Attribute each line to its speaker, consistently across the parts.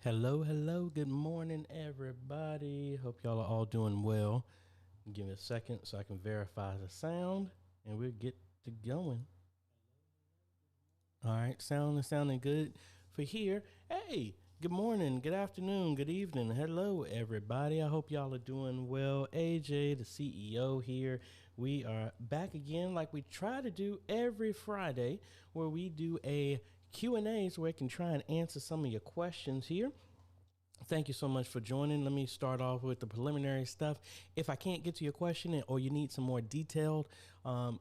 Speaker 1: Hello. Good morning, everybody. Hope y'all are all doing well. Give me a second so I can verify the sound, and we'll get to going. All right, sounding good for here. Hey, good morning, good afternoon, good evening. Hello, everybody. I hope y'all are doing well. AJ, the CEO here. We are back again like we try to do every Friday, where we do a Q&A so we can try and answer some of your questions here. Thank you so much for joining. Let me start off with the preliminary stuff. If I can't get to your question or you need some more detailed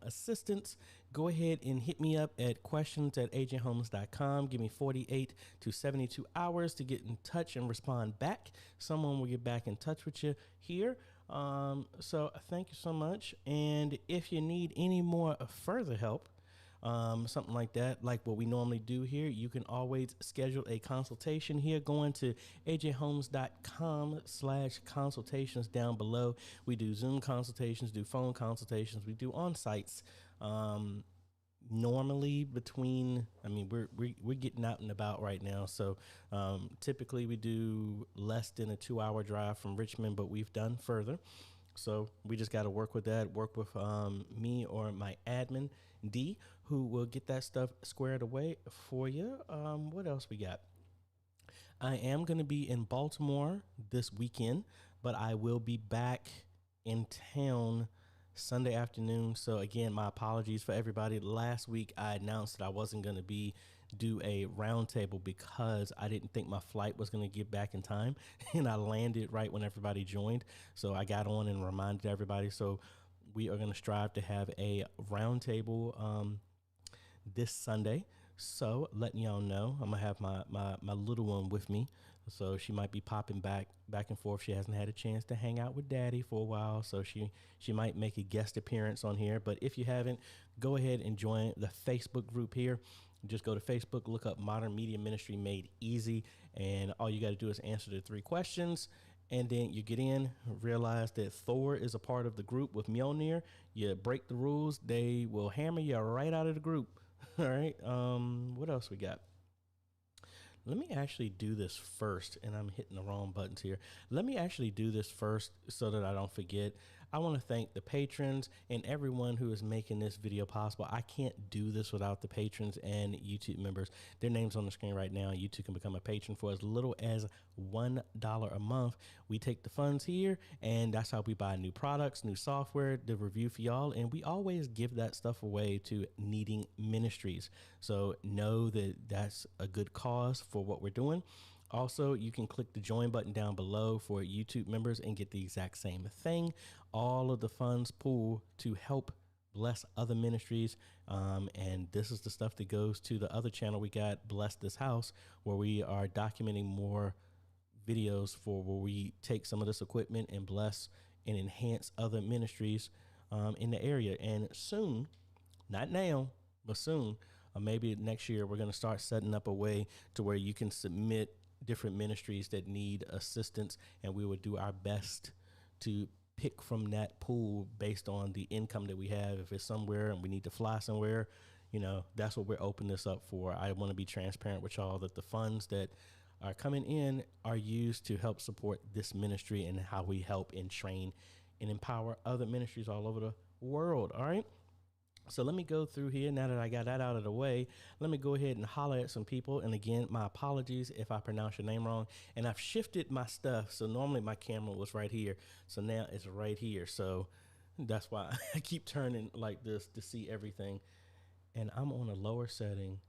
Speaker 1: assistance, go ahead and hit me up at questions@ajayhomes.com. Give me 48 to 72 hours to get in touch and respond back. Someone will get back in touch with you here. So thank you so much. And if you need any more further help, something like that, like what we normally do here, you can always schedule a consultation here. Going to ajayhomes.com/consultations down below. We do Zoom consultations, do phone consultations, we do on-sites. Normally between, we're getting out and about right now. So, typically we do less than a 2-hour drive from Richmond, but we've done further. So we just got to work with that, work with me or my admin, D, who will get that stuff squared away for you. What else we got? I am going to be in Baltimore this weekend, but I will be back in town Sunday afternoon. So again, my apologies for everybody. Last week I announced that I wasn't going to do a roundtable because I didn't think my flight was going to get back in time, and I landed right when everybody joined. So I got on and reminded everybody. So we are going to strive to have a roundtable this Sunday. So letting y'all know, I'm gonna have my little one with me, so she might be popping back and forth. She hasn't had a chance to hang out with daddy for a while, so she might make a guest appearance on here. But if you haven't, go ahead and join the Facebook group here. Just go to Facebook, look up Modern Media Ministry Made Easy, and all you got to do is answer the 3 questions. And then you get in, realize that Thor is a part of the group with Mjolnir. You break the rules, they will hammer you right out of the group. All right. What else we got? Let me actually do this first, and I'm hitting the wrong buttons here. Let me actually do this first so that I don't forget. I want to thank the patrons and everyone who is making this video possible. I can't do this without the patrons and YouTube members. Their names on the screen right now. You too can become a patron for as little as $1 a month. We take the funds here, and that's how we buy new products, new software, the review for y'all, and we always give that stuff away to needing ministries. So know that that's a good cause for what we're doing. Also, you can click the join button down below for YouTube members and get the exact same thing. All of the funds pool to help bless other ministries. And this is the stuff that goes to the other channel we got, Bless This House, where we are documenting more videos for where we take some of this equipment and bless and enhance other ministries in the area. And soon, not now, but soon, maybe next year, we're going to start setting up a way to where you can submit different ministries that need assistance, and we will do our best to pick from that pool based on the income that we have. If it's somewhere and we need to fly somewhere, that's what we're opening this up for. I want to be transparent with y'all that the funds that are coming in are used to help support this ministry and how we help and train and empower other ministries all over the world. All right. So let me go through here. Now that I got that out of the way, let me go ahead and holler at some people. And again, my apologies if I pronounce your name wrong. And I've shifted my stuff. So normally my camera was right here. So now it's right here. So that's why I keep turning like this to see everything. And I'm on a lower setting,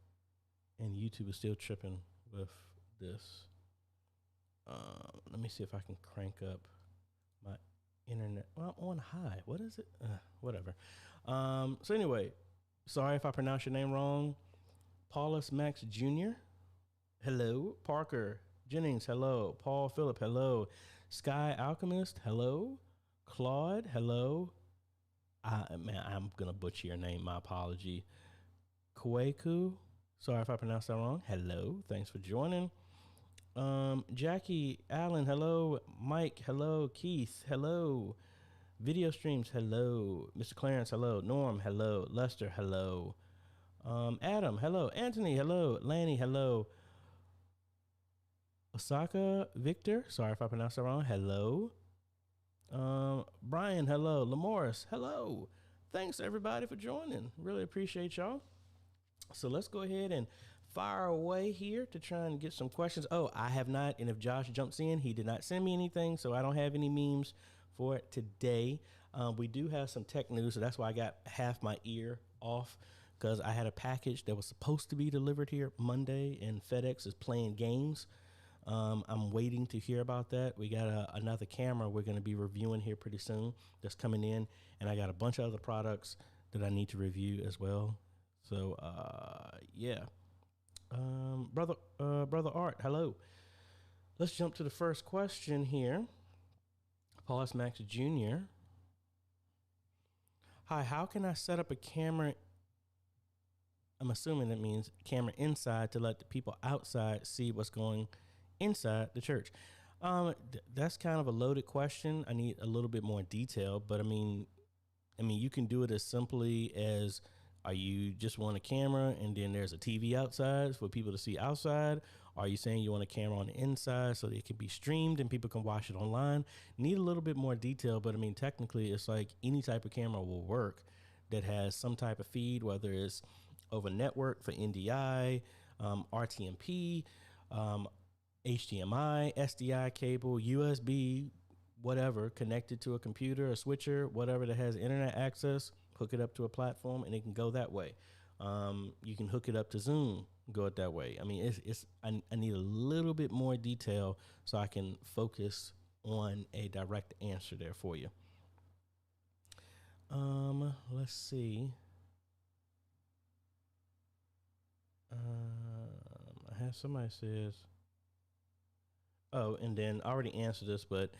Speaker 1: and YouTube is still tripping with this. Let me see if I can crank up my internet. Well, I'm on high. What is it? Whatever. So anyway, sorry if I pronounce your name wrong. Paulus Max Jr. Hello. Parker Jennings. Hello. Paul Phillip. Hello. Sky Alchemist. Hello. Claude. Hello. I'm going to butcher your name. My apology. Kweku. Sorry if I pronounced that wrong. Hello. Thanks for joining. Jackie Allen, hello. Mike, hello. Keith, hello. Video streams, hello. Mr. Clarence, hello. Norm, hello. Lester, hello. Adam, hello. Anthony, hello. Lanny, hello. Osaka Victor, sorry if I pronounced that wrong. Hello. Brian, hello. Lamorris, hello. Thanks everybody for joining. Really appreciate y'all. So let's go ahead and fire away here to try and get some questions. Oh, I have not, and if Josh jumps in, he did not send me anything, so I don't have any memes for it today. We do have some tech news, so that's why I got half my ear off, because I had a package that was supposed to be delivered here Monday, and FedEx is playing games. I'm waiting to hear about that. We got another camera we're going to be reviewing here pretty soon that's coming in, and I got a bunch of other products that I need to review as well. So, yeah. Brother Art, hello. Let's jump to the first question here. Paul S. Max Jr. Hi, how can I set up a camera? I'm assuming that means camera inside to let the people outside see what's going inside the church. That's kind of a loaded question. I need a little bit more detail, but I mean, you can do it as simply as, are you just want a camera and then there's a TV outside for people to see outside? Are you saying you want a camera on the inside so that it can be streamed and people can watch it online? Need a little bit more detail, but I mean, technically it's like any type of camera will work that has some type of feed, whether it's over network for NDI, RTMP, HDMI, SDI cable, USB, whatever, connected to a computer, a switcher, whatever that has internet access, hook it up to a platform and it can go that way. You can hook it up to Zoom, go it that way. I mean, I need a little bit more detail so I can focus on a direct answer there for you. Let's see. I have somebody says, oh, and then I already answered this, but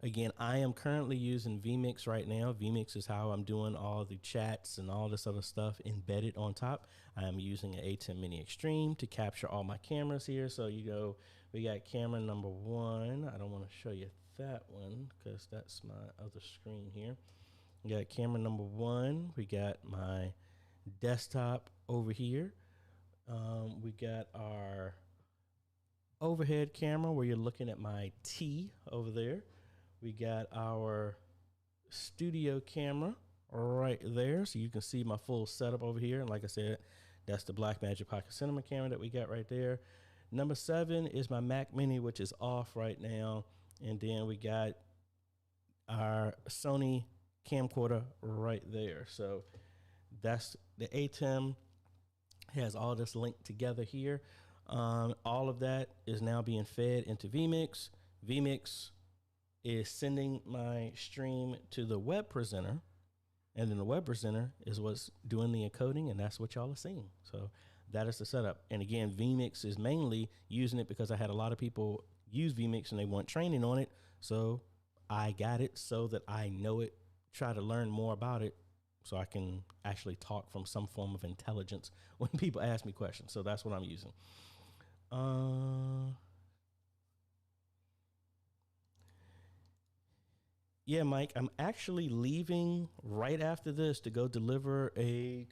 Speaker 1: again, I am currently using vMix right now. vMix is how I'm doing all the chats and all this other stuff embedded on top. I am using an A10 Mini Extreme to capture all my cameras here. So we got camera number 1. I don't want to show you that one because that's my other screen here. We got camera number 1. We got my desktop over here. We got our overhead camera where you're looking at my T over there. We got our studio camera right there, so you can see my full setup over here. And like I said, that's the Blackmagic Pocket Cinema camera that we got right there. Number 7 is my Mac Mini, which is off right now. And then we got our Sony camcorder right there. So that's the ATEM, has all this linked together here. All of that is now being fed into vMix. vMix is sending my stream to the web presenter, and then the web presenter is what's doing the encoding, and that's what y'all are seeing. So that is the setup. And again, vMix is mainly using it because I had a lot of people use vMix and they want training on it. So I got it so that I know it, try to learn more about it so I can actually talk from some form of intelligence when people ask me questions. So that's what I'm using. Yeah, Mike, I'm actually leaving right after this to go deliver a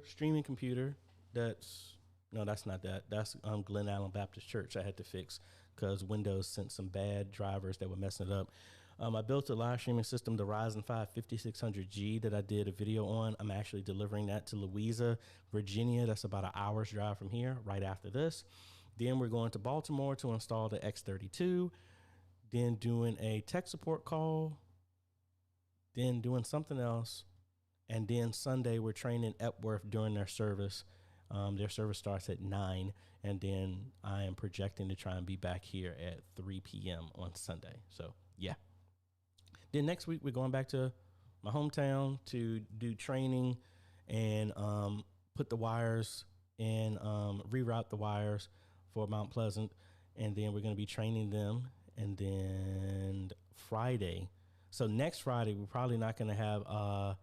Speaker 1: streaming computer. That's not that. That's Glen Allen Baptist Church I had to fix because Windows sent some bad drivers that were messing it up. I built a live streaming system, the Ryzen 5 5600G that I did a video on. I'm actually delivering that to Louisa, Virginia. That's about an hour's drive from here right after this. Then we're going to Baltimore to install the X32, then doing a tech support call, then doing something else. And then Sunday we're training Epworth during their service. Their service starts at 9, and then I am projecting to try and be back here at 3 p.m. on Sunday. So yeah. Then next week we're going back to my hometown to do training and put the wires and reroute the wires for Mount Pleasant, and then we're going to be training them. And then Friday, so next Friday we're probably not going to have a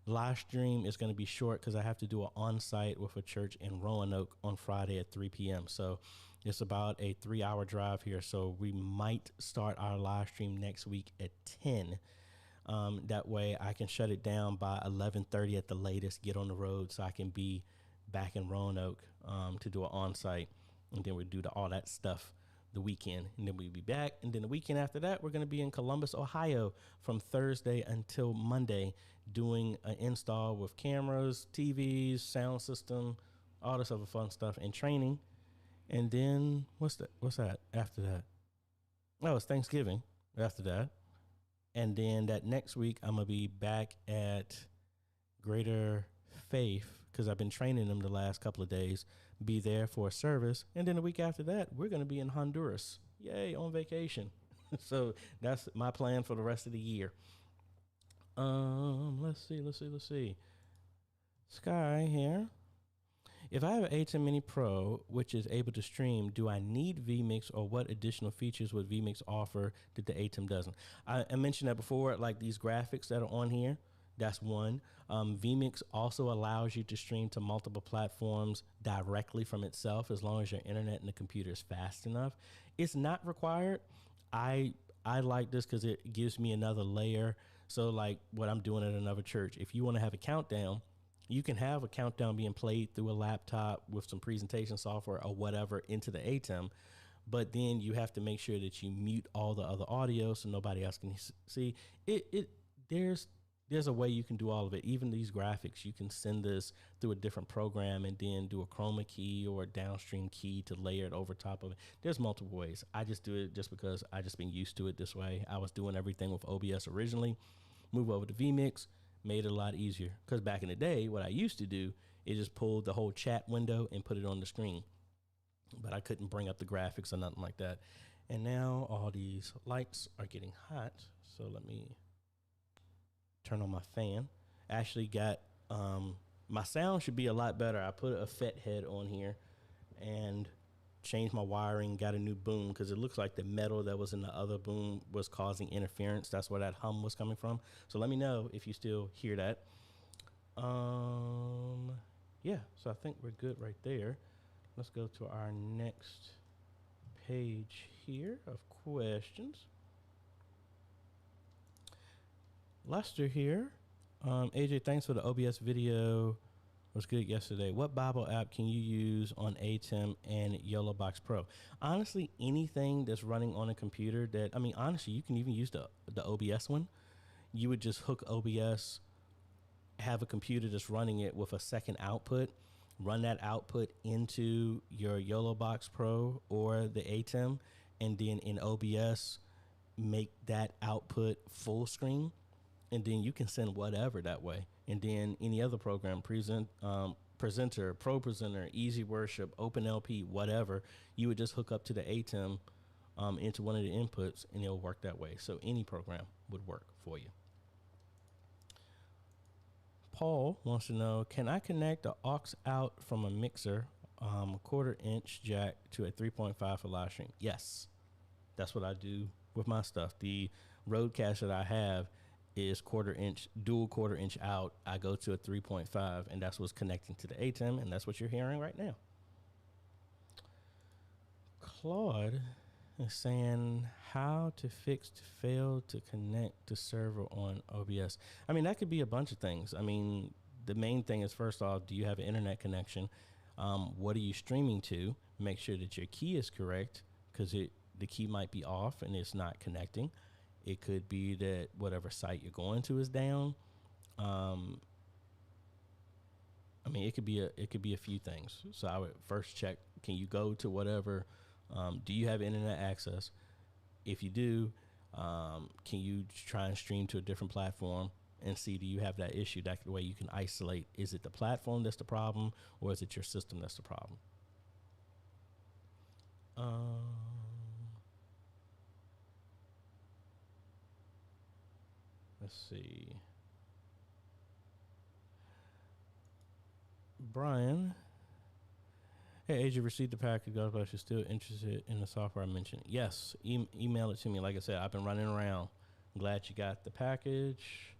Speaker 1: live stream. It's going to be short because I have to do an on-site with a church in Roanoke on Friday at 3 p.m. So it's about a 3-hour drive here. So we might start our live stream next week at 10. That way I can shut it down by 11:30 at the latest, get on the road so I can be back in Roanoke to do an on-site. And then we do all that stuff the weekend, and then we'll be back. And then the weekend after that, we're going to be in Columbus, Ohio from Thursday until Monday, doing an install with cameras, TVs, sound system, all this other fun stuff, and training. And then what's that after that? Oh, it's Thanksgiving after that. And then that next week, I'm going to be back at Greater Faith, because I've been training them the last couple of days, be there for a service. And then the week after that, we're going to be in Honduras. Yay, on vacation. So that's my plan for the rest of the year. Let's see. Sky here. If I have an AJay Mini Pro, which is able to stream, do I need vMix, or what additional features would vMix offer that the ATEM doesn't? I mentioned that before, like these graphics that are on here. That's one. vMix also allows you to stream to multiple platforms directly from itself, as long as your internet and the computer is fast enough. It's not required. I like this because it gives me another layer. So like what I'm doing at another church, if you want to have a countdown, you can have a countdown being played through a laptop with some presentation software or whatever into the ATEM, but then you have to make sure that you mute all the other audio so nobody else can see it. There's a way you can do all of it. Even these graphics, you can send this through a different program and then do a chroma key or a downstream key to layer it over top of it. There's multiple ways. I just do it just because I just been used to it this way. I was doing everything with OBS originally, move over to vMix, made it a lot easier. Because back in the day, what I used to do is just pull the whole chat window and put it on the screen. But I couldn't bring up the graphics or nothing like that. And now all these lights are getting hot. So let me turn on my fan. Actually got, my sound should be a lot better. I put a FET head on here and changed my wiring, got a new boom, because it looks like the metal that was in the other boom was causing interference. That's where that hum was coming from. So let me know if you still hear that. Yeah, so I think we're good right there. Let's go to our next page here of questions. Lester here. AJay, thanks for the OBS video. Was good yesterday. What Bible app can you use on ATEM and YOLOBox Pro? Honestly, anything that's running on a computer honestly, you can even use the OBS one. You would just hook OBS, have a computer that's running it with a second output, run that output into your YOLOBox Pro or the ATEM, and then in OBS, make that output full screen. And then you can send whatever that way. And then any other program, Presenter, ProPresenter, Easy Worship, OpenLP, whatever, you would just hook up to the ATEM into one of the inputs, and it'll work that way. So any program would work for you. Paul wants to know, can I connect the aux out from a mixer, a 1/4 inch jack to a 3.5 for live stream? Yes, that's what I do with my stuff. The Rodecaster that I have is 1/4 inch, dual 1/4 inch out. I go to a 3.5, and that's what's connecting to the ATEM, and that's what you're hearing right now. Claude is saying how to fix to fail to connect to server on OBS. I mean, that could be a bunch of things. I mean, the main thing is, first off, do you have an internet connection? What are you streaming to? Make sure that your key is correct, because the key might be off and it's not connecting. It could be that whatever site you're going to is down. I mean, it could be a few things. So I would first check, can you go to whatever, do you have internet access? If you do, can you try and stream to a different platform and see, do you have that issue? That way you can isolate, is it the platform that's the problem, or is it your system that's the problem? Let's see. Brian. Hey, AJay, received the package. God bless you. Still interested in the software I mentioned? Yes. Email it to me. Like I said, I've been running around. I'm glad you got the package.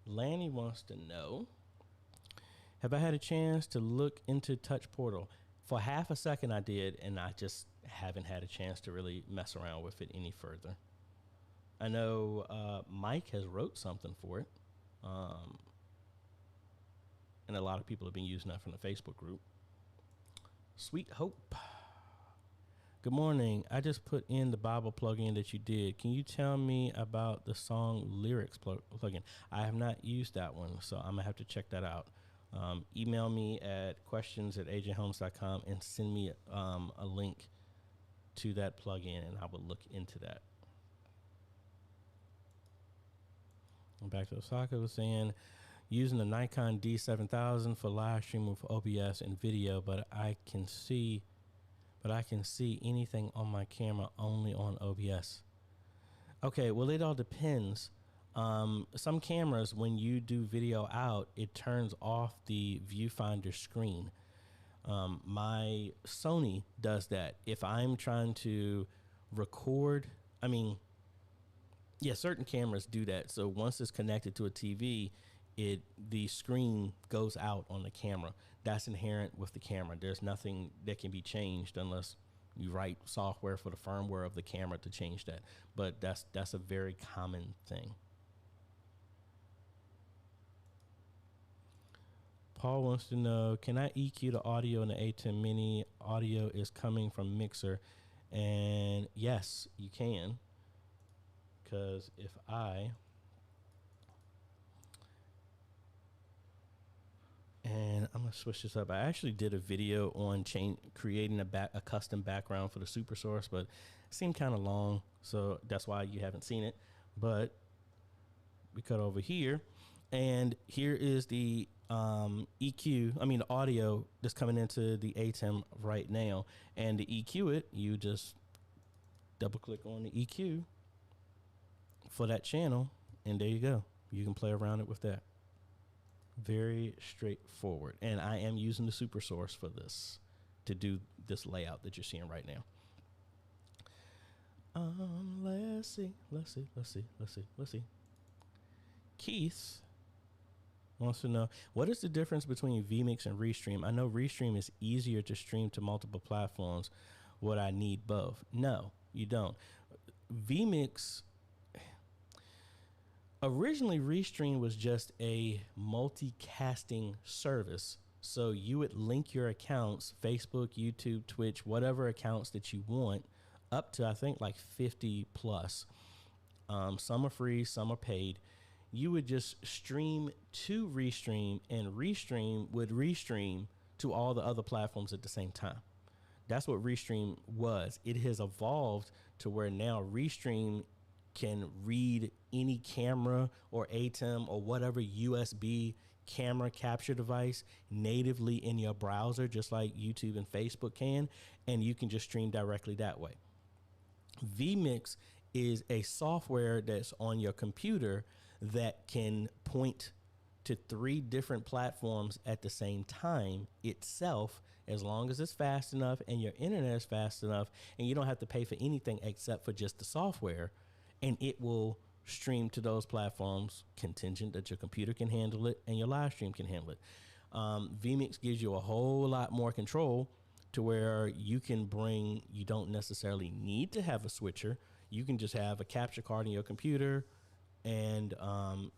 Speaker 1: Lanny wants to know, have I had a chance to look into Touch Portal? For half a second I did, and I just haven't had a chance to really mess around with it any further. I know Mike has wrote something for it, and a lot of people have been using that from the Facebook group. Sweet Hope. Good morning. I just put in the Bible plugin that you did. Can you tell me about the song lyrics plugin? I have not used that one, so I'm going to have to check that out. Email me at questions@ajhomes.com and send me a link to that plugin, and I will look into that. And back to Osaka was saying, using the Nikon D7000 for live streaming with OBS and video, but I can see anything on my camera only on OBS. Okay, well, it all depends. Some cameras, when you do video out, it turns off the viewfinder screen. My Sony does that. If I'm trying to record, certain cameras do that. So once it's connected to a TV, the screen goes out on the camera. That's inherent with the camera. There's nothing that can be changed unless you write software for the firmware of the camera to change that. But that's a very common thing. Paul wants to know, can I EQ the audio in the A10 Mini? Audio is coming from Mixer. And yes, you can. Because if and I'm going to switch this up. I actually did a video on creating a custom background for the Super Source, but it seemed kind of long, so that's why you haven't seen it. But we cut over here, and here is the the audio that's coming into the ATEM right now. And to EQ it, you just double click on the EQ for that channel, and there you go. You can play around it with that. Very straightforward. And I am using the Super Source for this to do this layout that you're seeing right now. Let's see. Keith wants to know, what is the difference between vMix and Restream? I know Restream is easier to stream to multiple platforms. Would I need both? No, you don't. vMix, originally Restream was just a multicasting service. So you would link your accounts, Facebook, YouTube, Twitch, whatever accounts that you want, up to I think like 50 plus. Some are free, some are paid. You would just stream to Restream, and Restream would restream to all the other platforms at the same time. That's what Restream was. It has evolved to where now Restream can read any camera or ATEM or whatever USB camera capture device natively in your browser, just like YouTube and Facebook can, and you can just stream directly that way. vMix is a software that's on your computer that can point to 3 different platforms at the same time itself, as long as it's fast enough and your internet is fast enough, and you don't have to pay for anything except for just the software, and it will stream to those platforms contingent that your computer can handle it and your live stream can handle it. vMix gives you a whole lot more control to where you don't necessarily need to have a switcher. You can just have a capture card in your computer, and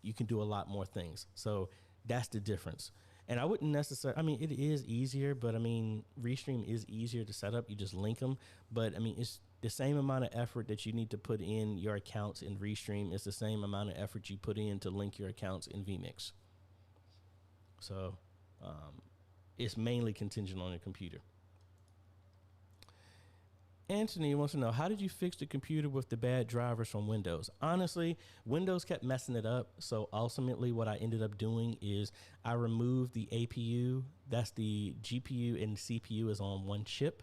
Speaker 1: you can do a lot more things. So that's the difference. And I wouldn't necessarily, it is easier, but Restream is easier to set up. You just link them. But it's the same amount of effort that you need to put in your accounts in Restream is the same amount of effort you put in to link your accounts in vMix. So it's mainly contingent on your computer. Anthony wants to know, how did you fix the computer with the bad drivers from Windows? Honestly, Windows kept messing it up. So ultimately what I ended up doing is I removed the APU. That's the GPU and CPU is on one chip.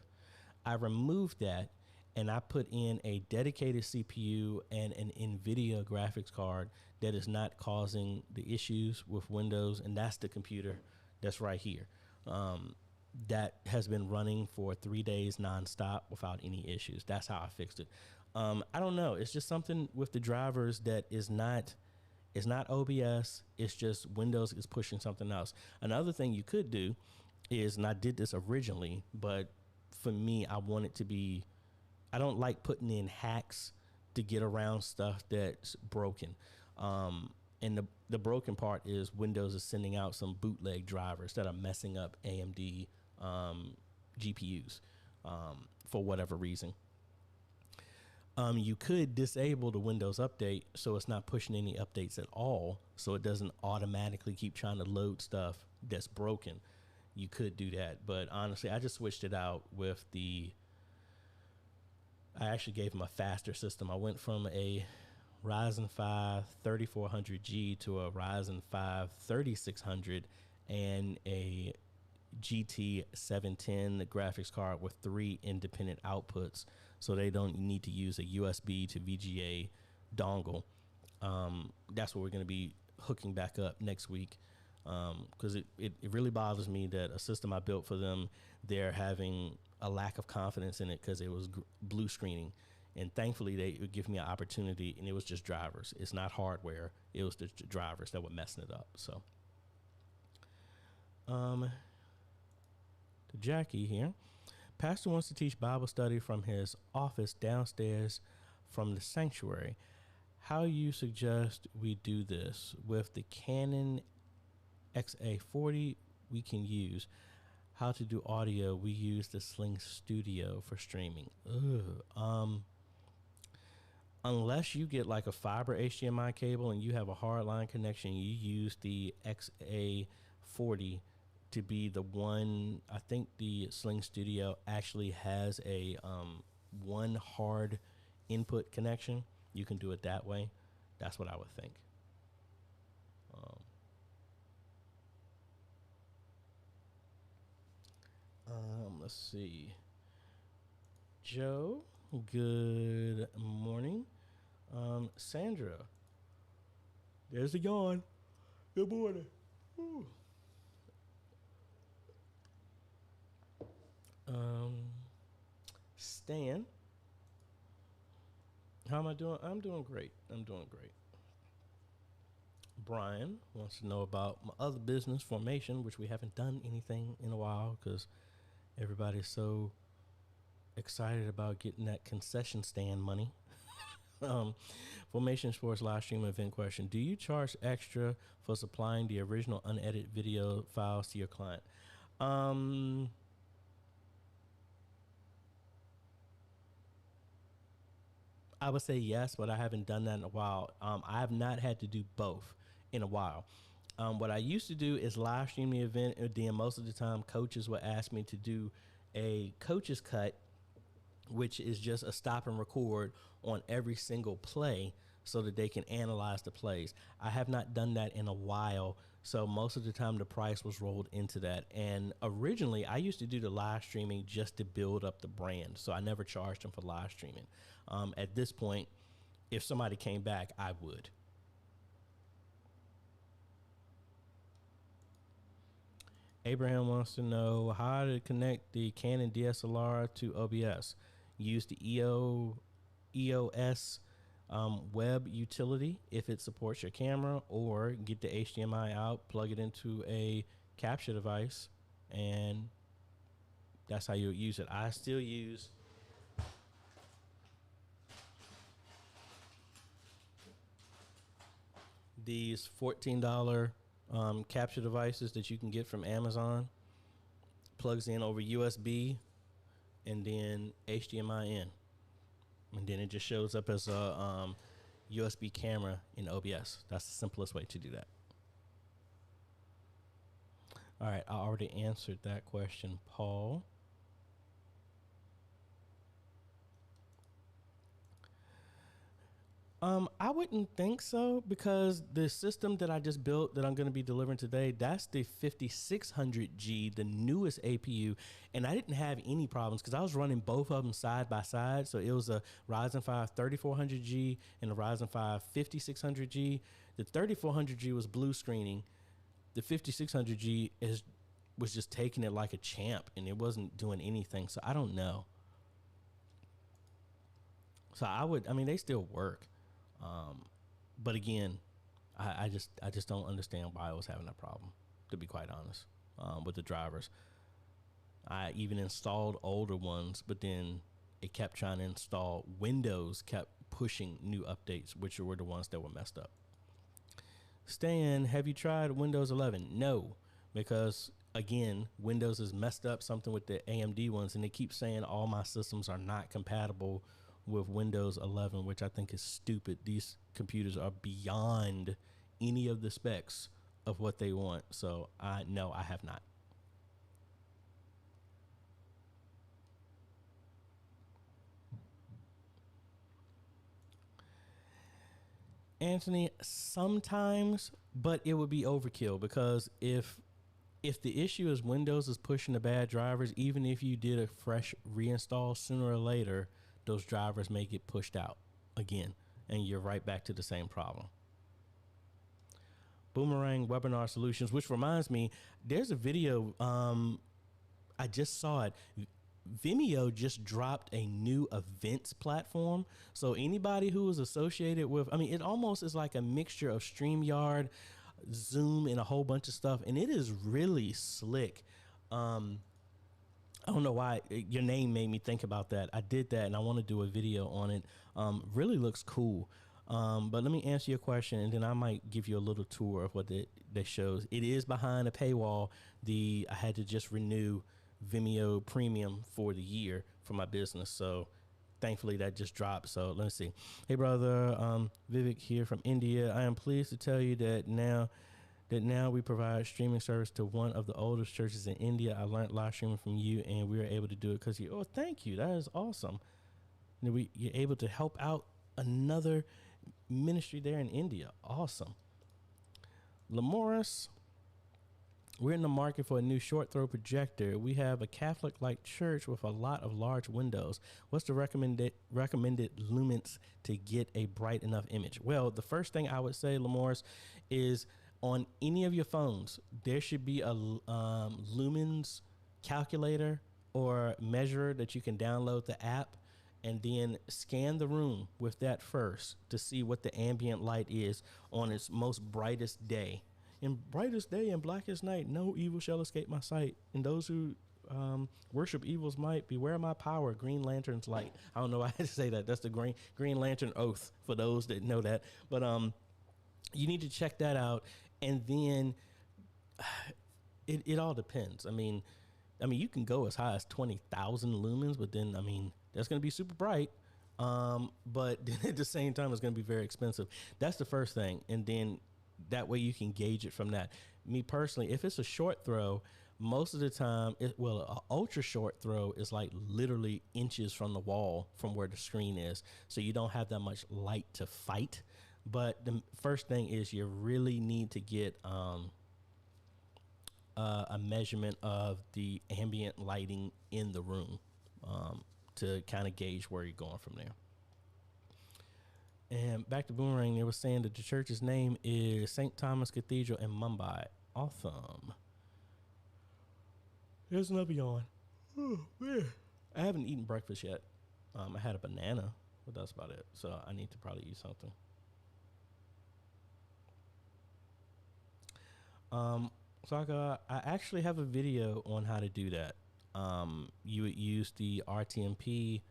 Speaker 1: I removed that, and I put in a dedicated CPU and an NVIDIA graphics card that is not causing the issues with Windows. And that's the computer that's right here. That has been running for 3 days nonstop without any issues. That's how I fixed it. I don't know. It's just something with the drivers that is not OBS. It's just Windows is pushing something else. Another thing you could do is, and I did this originally, but for me, I don't like putting in hacks to get around stuff that's broken. And the broken part is Windows is sending out some bootleg drivers that are messing up AMD GPUs for whatever reason. You could disable the Windows update so it's not pushing any updates at all, so it doesn't automatically keep trying to load stuff that's broken. You could do that, but honestly, I just switched it out with I actually gave them a faster system. I went from a Ryzen 5 3400G to a Ryzen 5 3600 and a GT 710, the graphics card with 3 independent outputs, so they don't need to use a USB to VGA dongle. That's what we're going to be hooking back up next week, because it really bothers me that a system I built for them, they're having a lack of confidence in it because it was blue screening. And thankfully, they would give me an opportunity, and it was just drivers. It's not hardware. It was the drivers that were messing it up. So, to Jackie here. Pastor wants to teach Bible study from his office downstairs from the sanctuary. How you suggest we do this? With the Canon XA40 we can use. How to do audio? We use the Sling Studio for streaming. Unless you get like a fiber HDMI cable and you have a hardline connection, you use the XA40 to be the one. I think the Sling Studio actually has a one hard input connection. You can do it that way. That's what I would think. Let's see. Joe, good morning. Sandra, there's a yawn. Good morning. Whew. Stan, how am I doing? I'm doing great. Brian wants to know about my other business, Formation, which we haven't done anything in a while because everybody's so excited about getting that concession stand money. Formation Sports live stream event question. Do you charge extra for supplying the original unedited video files to your client? I would say yes, but I haven't done that in a while. I have not had to do both in a while. What I used to do is live stream the event, and then most of the time coaches would ask me to do a coach's cut, which is just a stop and record on every single play so that they can analyze the plays. I have not done that in a while, so most of the time the price was rolled into that. And originally, I used to do the live streaming just to build up the brand, so I never charged them for live streaming. At this point, if somebody came back, I would. Abraham wants to know how to connect the Canon DSLR to OBS. Use the EOS web utility if it supports your camera, or get the HDMI out, plug it into a capture device, and that's how you use it. I still use these $14 capture devices that you can get from Amazon. Plugs in over USB and then HDMI in, and then it just shows up as a USB camera in OBS. That's the simplest way to do that. All right, I already answered that question, Paul. I wouldn't think so, because the system that I just built that I'm going to be delivering today, that's the 5600G, the newest APU, and I didn't have any problems because I was running both of them side by side. So it was a Ryzen 5 3400G and a Ryzen 5 5600G. The 3400G was blue screening. The 5600G was just taking it like a champ, and it wasn't doing anything. So I don't know. So I mean, they still work. But again, I just don't understand why I was having that problem, to be quite honest, with the drivers. I even installed older ones, but then it kept trying to install. Windows kept pushing new updates, which were the ones that were messed up. Stan, have you tried Windows 11? No, because again, Windows has messed up something with the AMD ones, and they keep saying all my systems are not compatible with Windows 11, which I think is stupid. These computers are beyond any of the specs of what they want. So no, I have not. Anthony, sometimes, but it would be overkill, because if the issue is Windows is pushing the bad drivers, even if you did a fresh reinstall, sooner or later, those drivers may get pushed out again, and you're right back to the same problem. Boomerang Webinar Solutions, which reminds me, there's a video, I just saw it. Vimeo just dropped a new events platform. So anybody who is associated with, I mean, it almost is like a mixture of StreamYard, Zoom, and a whole bunch of stuff. And it is really slick. I don't know why your name made me think about that. I did that, and I want to do a video on it. Really looks cool. But let me answer your question, and then I might give you a little tour of what that shows. It is behind a paywall. I had to just renew Vimeo Premium for the year for my business, so thankfully that just dropped. So let's see. Hey brother, Vivek here from India. I am pleased to tell you that now we provide streaming service to one of the oldest churches in India. I learned live streaming from you, and we were able to do it because you. Oh, thank you. That is awesome. You're able to help out another ministry there in India. Awesome. Lamoris, we're in the market for a new short throw projector. We have a Catholic-like church with a lot of large windows. What's the recommended lumens to get a bright enough image? Well, the first thing I would say, Lamoris, is on any of your phones, there should be a lumens calculator or measurer that you can download the app, and then scan the room with that first to see what the ambient light is on its most brightest day. In brightest day and blackest night, no evil shall escape my sight. And those who worship evil's might, beware my power, Green Lantern's light. I don't know why I had to say that. That's the Green Lantern oath for those that know that. But you need to check that out. And then it all depends. I mean, you can go as high as 20,000 lumens, but then, that's going to be super bright. But at the same time, it's going to be very expensive. That's the first thing. And then that way you can gauge it from that. Me personally, if it's a short throw, most of the time, an ultra short throw is like literally inches from the wall from where the screen is. So you don't have that much light to fight. But the first thing is you really need to get a measurement of the ambient lighting in the room to kind of gauge where you're going from there. And back to Boomerang, they were saying that the church's name is St. Thomas Cathedral in Mumbai. Awesome. Here's another yawn. Oh, man. I haven't eaten breakfast yet. I had a banana, but that's about it. So I need to probably eat something. So I actually have a video on how to do that. You would use the RTMP,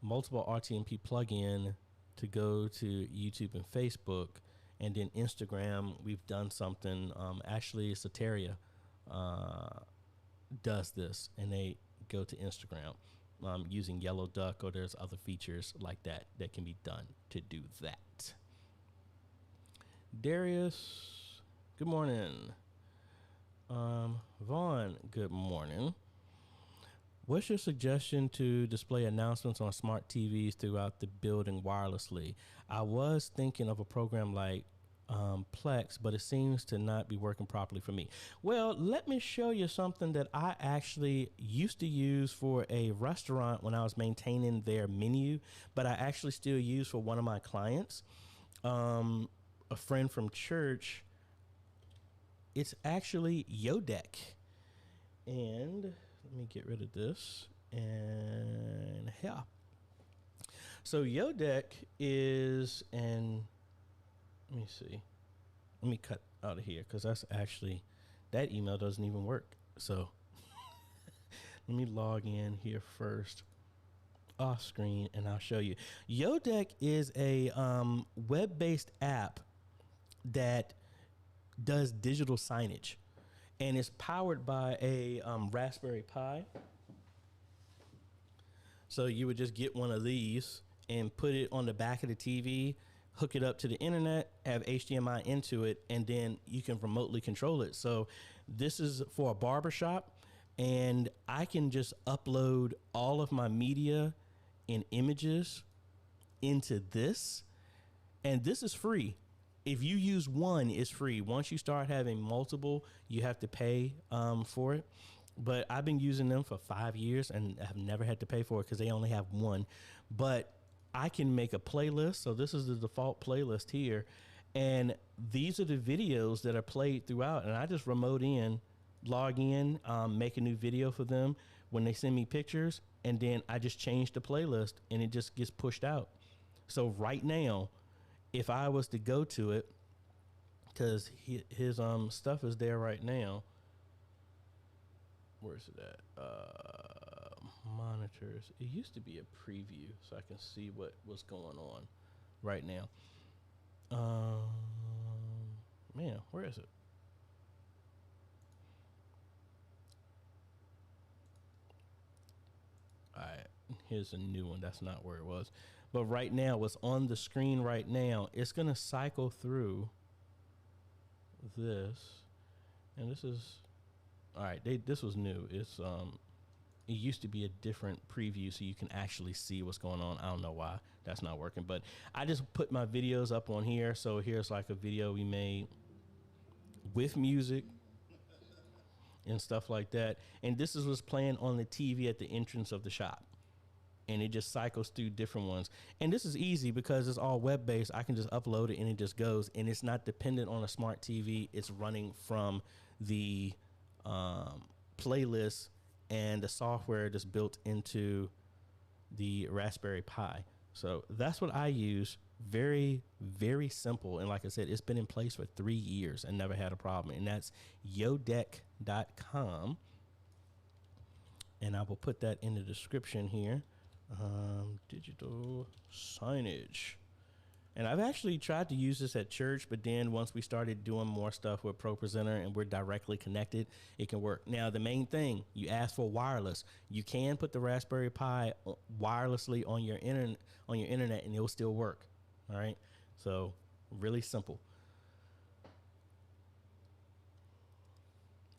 Speaker 1: multiple RTMP plugin to go to YouTube and Facebook, and then Instagram. We've done something. Actually, Soteria does this, and they go to Instagram using Yellow Duck, or there's other features like that that can be done to do that. Darius, good morning. Vaughn, good morning. What's your suggestion to display announcements on smart TVs throughout the building wirelessly? I was thinking of a program like Plex, but it seems to not be working properly for me. Well, let me show you something that I actually used to use for a restaurant when I was maintaining their menu, but I actually still use for one of my clients, a friend from church. It's actually Yodeck. And let me get rid of this. And yeah. So Yodeck is let me see. Let me cut out of here because that's actually, that email doesn't even work. So let me log in here first off screen and I'll show you. Yodeck is a web-based app that does digital signage. and it's powered by a Raspberry Pi. So you would just get one of these and put it on the back of the TV, hook it up to the internet, have HDMI into it, and then you can remotely control it. So this is for a barbershop, and I can just upload all of my media and images into this, and this is free. If you use one, it's free. Once you start having multiple, you have to pay for it. But I've been using them for 5 years and have never had to pay for it because they only have one. But I can make a playlist. So this is the default playlist here. And these are the videos that are played throughout. And I just remote in, log in, make a new video for them when they send me pictures. And then I just change the playlist and it just gets pushed out. So right now, if I was to go to it, because his stuff is there right now. Where's it at? Monitors. It used to be a preview, so I can see what's going on right now. Man, where is it? All right, here's a new one. That's not where it was. But right now, what's on the screen right now, it's going to cycle through this. And this is, all right, this was new. It's, it used to be a different preview so you can actually see what's going on. I don't know why that's not working, but I just put my videos up on here. So here's like a video we made with music and stuff like that. And this is what's playing on the TV at the entrance of the shop. And it just cycles through different ones. And this is easy because it's all web-based. I can just upload it and it just goes. And it's not dependent on a smart TV. It's running from the playlist and the software that's built into the Raspberry Pi. So that's what I use. Very, very simple. And like I said, it's been in place for 3 years and never had a problem. And that's yodec.com. And I will put that in the description here. Digital signage. And I've actually tried to use this at church, but then once we started doing more stuff with Pro Presenter and we're directly connected, it can work. Now, the main thing, you ask for wireless. You can put the Raspberry Pi wirelessly on your internet and it'll still work. All right. So really simple.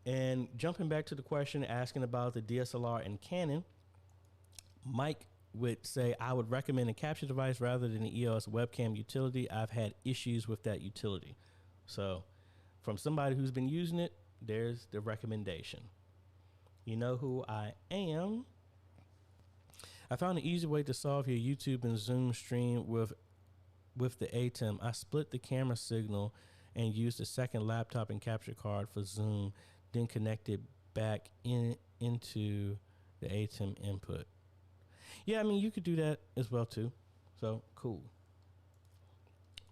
Speaker 1: And jumping back to the question, asking about the DSLR and Canon, Mike would say, I would recommend a capture device rather than the EOS webcam utility. I've had issues with that utility. So from somebody who's been using it, there's the recommendation. You know who I am. I found an easy way to solve your YouTube and Zoom stream with the ATEM. I split the camera signal and used a second laptop and capture card for Zoom, then connected back into the ATEM input. Yeah, I mean, you could do that as well, too. So, cool.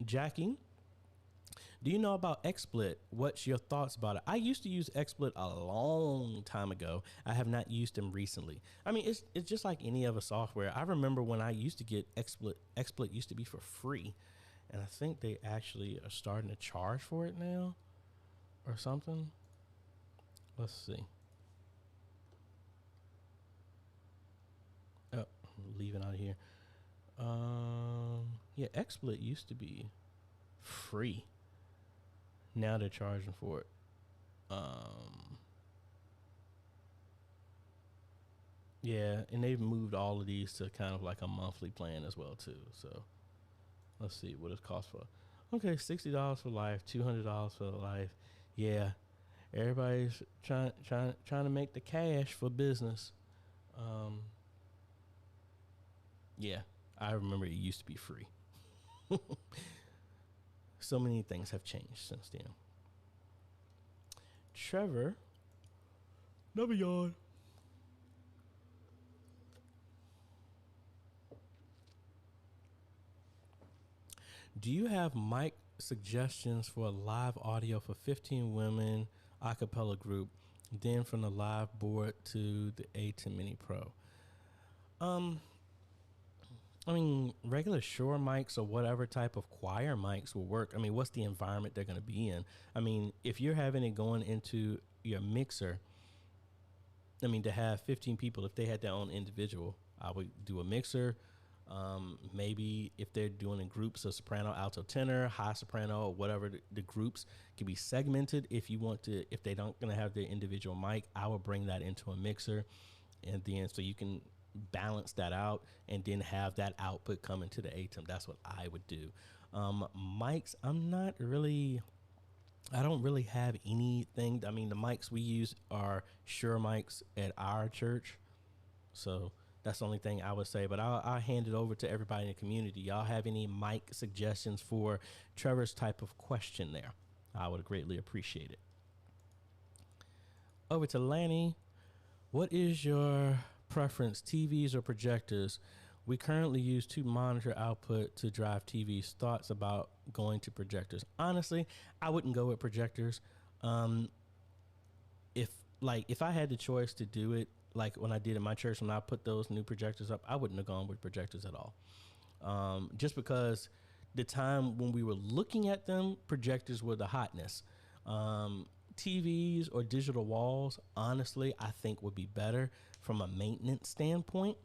Speaker 1: Jackie, do you know about XSplit? What's your thoughts about it? I used to use XSplit a long time ago. I have not used them recently. I mean, it's just like any other software. I remember when I used to get XSplit. XSplit used to be for free. And I think they actually are starting to charge for it now or something. Let's see. Oh, leaving out of here. Yeah, XSplit used to be free. Now they're charging for it. Yeah, and they've moved all of these to kind of like a monthly plan as well too. So let's see what it costs for. Okay, $60 for life, $200 for life. Yeah, everybody's trying to make the cash for business. Yeah, I remember it used to be free. So many things have changed since then. Trevor, never yawn. Do you have mic suggestions for a live audio for 15 women a cappella group, then from the live board to the ATEM Mini Pro? I mean, regular Shure mics or whatever type of choir mics will work. I mean, what's the environment they're going to be in? I mean, if you're having it going into your mixer, I mean, to have 15 people, if they had their own individual, I would do a mixer. Maybe if they're doing in groups, a soprano, alto, tenor, high soprano, or whatever, the groups can be segmented. If you want to, if they don't gonna have their individual mic, I would bring that into a mixer, and then so you can balance that out, and then have that output come into the ATEM. That's what I would do. Mics, I don't really have anything. I mean, the mics we use are Shure mics at our church, so that's the only thing I would say. But I'll hand it over to everybody in the community. Y'all have any mic suggestions for Trevor's type of question there? I would greatly appreciate it. Over to Lanny. What is your preference, TVs or projectors? We currently use 2 monitor output to drive TVs. Thoughts about going to projectors? Honestly, I wouldn't go with projectors. If I had the choice to do it, like when I did in my church, when I put those new projectors up, I wouldn't have gone with projectors at all. Just because the time when we were looking at them, projectors were the hotness. TVs or digital walls, honestly, I think would be better from a maintenance standpoint,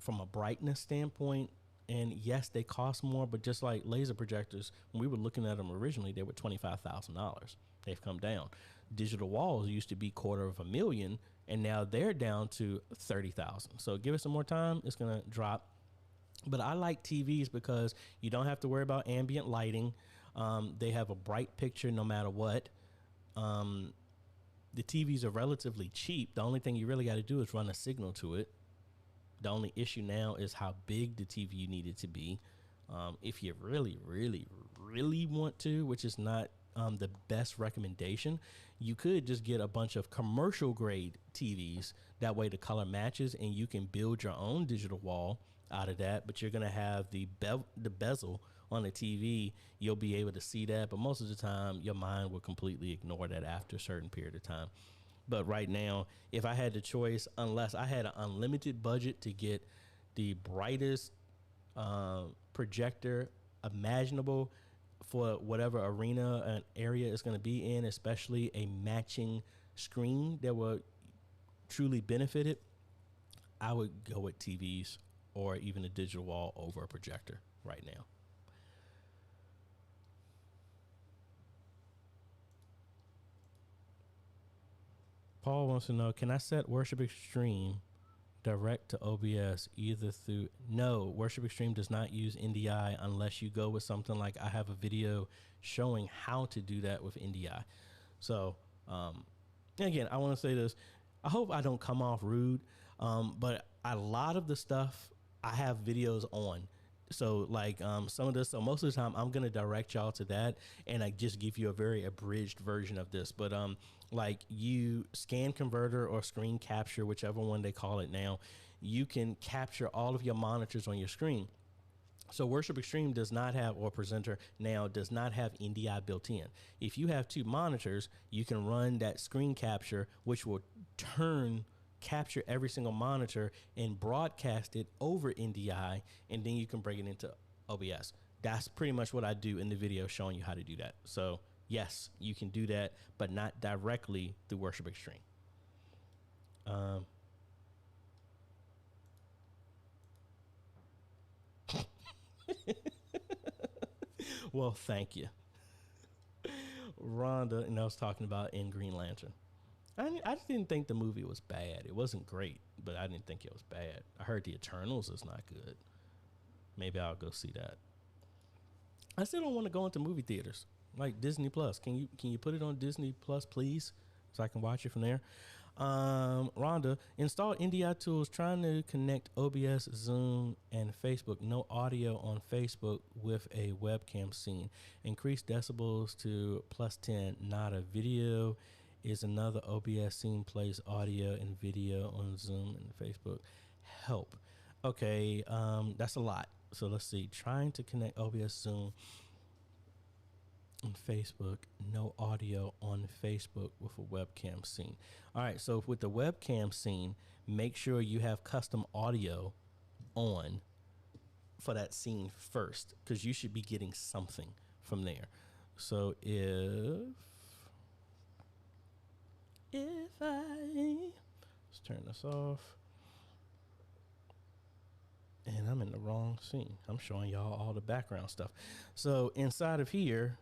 Speaker 1: from a brightness standpoint. And yes, they cost more, but just like laser projectors, when we were looking at them originally, they were $25,000. They've come down. Digital walls used to be $250,000, and now they're down to $30,000. So give it some more time, it's gonna drop. But I like TVs because you don't have to worry about ambient lighting. They have a bright picture no matter what. The TVs are relatively cheap. The only thing you really got to do is run a signal to it. The only issue now is how big the TV you need it to be. If you really, really, really want to, which is not the best recommendation, you could just get a bunch of commercial grade TVs. That way the color matches, and you can build your own digital wall out of that. But you're going to have the bezel on the TV. You'll be able to see that, but most of the time your mind will completely ignore that after a certain period of time. But right now, if I had the choice, unless I had an unlimited budget to get the brightest projector imaginable for whatever arena and area it's going to be in, especially a matching screen that will truly benefit it, I would go with TVs or even a digital wall over a projector right now. Paul wants to know, can I set Worship Extreme direct to OBS either through... No, Worship Extreme does not use NDI unless you go with something like I have a video showing how to do that with NDI. So, again, I want to say this. I hope I don't come off rude, but a lot of the stuff I have videos on. So like some of this, so most of the time I'm going to direct y'all to that, and I just give you a very abridged version of this. But like you scan converter or screen capture, whichever one they call it now, you can capture all of your monitors on your screen. So Worship Extreme does not have, or Presenter now does not have NDI built in. If you have 2 monitors, you can run that screen capture, which will capture every single monitor and broadcast it over NDI, and then you can bring it into OBS. That's pretty much what I do in the video showing you how to do that. So yes, you can do that, but not directly through Worship Extreme. Well, thank you. Rhonda, and I was talking about in Green Lantern. I just didn't think the movie was bad. It wasn't great, but I didn't think it was bad. I heard the Eternals is not good. Maybe I'll go see that. I still don't want to go into movie theaters like Disney Plus. Can you put it on Disney Plus, please, so I can watch it from there? Rhonda, install NDI tools trying to connect OBS, Zoom, and Facebook. No audio on Facebook with a webcam scene. Increase decibels to +10. Not a video. Is another OBS scene plays audio and video on Zoom and Facebook. Help. Okay, that's a lot. So let's see. Trying to connect OBS, Zoom, and Facebook. No audio on Facebook with a webcam scene. All right, so with the webcam scene, make sure you have custom audio on for that scene first, because you should be getting something from there. So if let's turn this off. And I'm in the wrong scene. I'm showing y'all all the background stuff. So inside of here,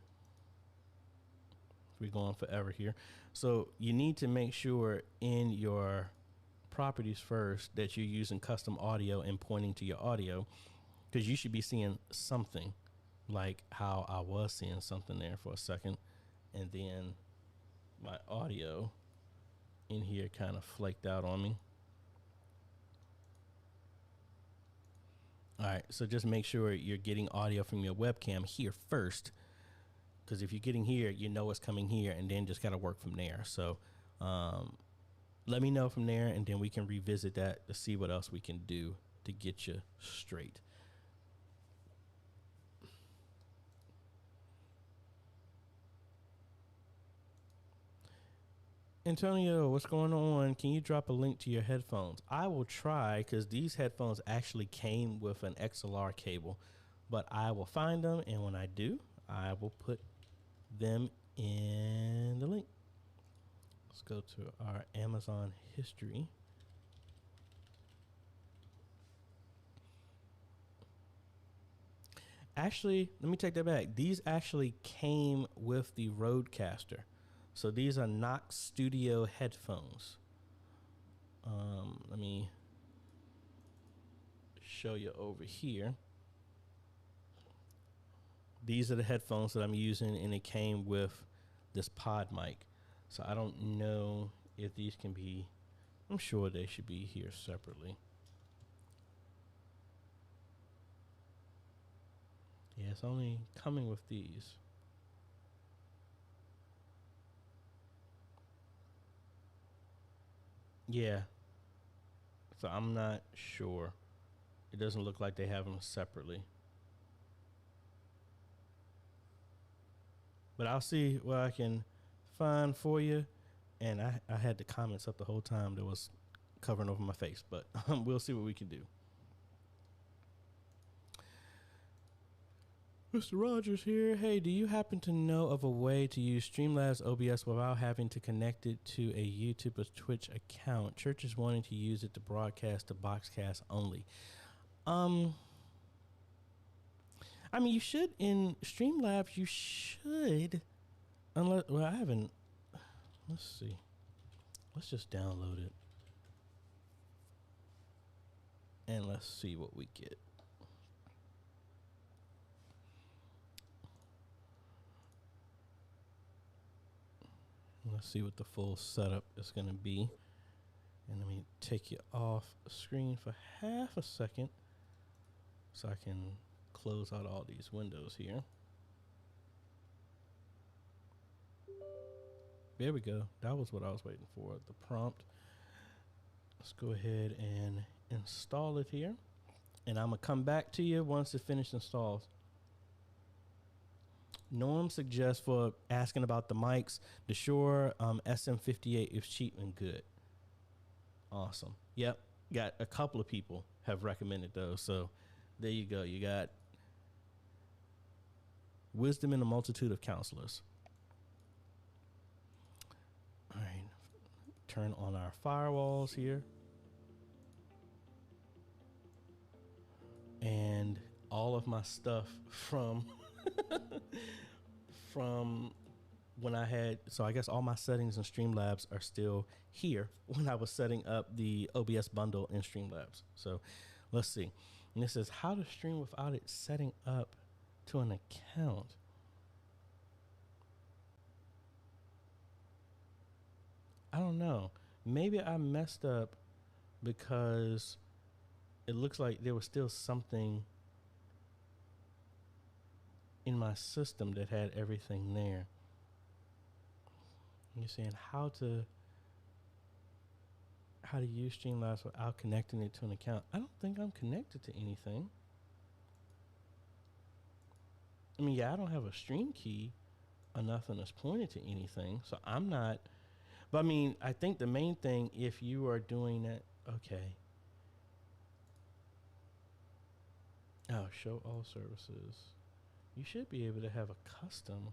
Speaker 1: we're going forever here. So you need to make sure in your properties first that you're using custom audio and pointing to your audio, because you should be seeing something like how I was seeing something there for a second. And then my audio in here kind of flaked out on me. All right, so just make sure you're getting audio from your webcam here first, because if you're getting here, you know it's coming here, and then just got to work from there. So let me know from there, and then we can revisit that to see what else we can do to get you straight. Antonio, what's going on? Can you drop a link to your headphones? I will try, because these headphones actually came with an XLR cable, but I will find them, and when I do, I will put them in the link. Let's go to our Amazon history. Actually, let me take that back. These actually came with the Rodecaster. So these are Knox Studio headphones. Let me show you over here. These are the headphones that I'm using, and it came with this pod mic. So I don't know if these can be, I'm sure they should be here separately. Yeah, it's only coming with these. Yeah. So I'm not sure. It doesn't look like they have them separately. But I'll see what I can find for you. And I had the comments up the whole time that was covering over my face, but we'll see what we can do. Mr. Rogers here. Hey, do you happen to know of a way to use Streamlabs OBS without having to connect it to a YouTube or Twitch account? Church is wanting to use it to broadcast to Boxcast only. I mean, you should in Streamlabs. You should, unless, well, I haven't. Let's see. Let's just download it, and let's see what we get. Let's see what the full setup is going to be. And let me take you off screen for half a second so I can close out all these windows here. There we go. That was what I was waiting for, the prompt. Let's go ahead and install it here. And I'm going to come back to you once it finished installs. Norm suggests for asking about the mics, the Shure SM58 is cheap and good. Awesome. Yep. Got a couple of people have recommended those. So there you go. You got wisdom in a multitude of counselors. All right. Turn on our firewalls here. And all of my stuff from from when I had, so I guess all my settings in Streamlabs are still here when I was setting up the OBS bundle in Streamlabs. So let's see. And this says how to stream without it setting up to an account. I don't know. Maybe I messed up because it looks like there was still something in my system that had everything there. You're saying how to use Streamlabs without connecting it to an account. I don't think I'm connected to anything. I mean, yeah, I don't have a stream key or nothing that's pointed to anything, so I'm not. But I mean, I think the main thing, if you are doing that, okay. Oh, show all services. You should be able to have a custom.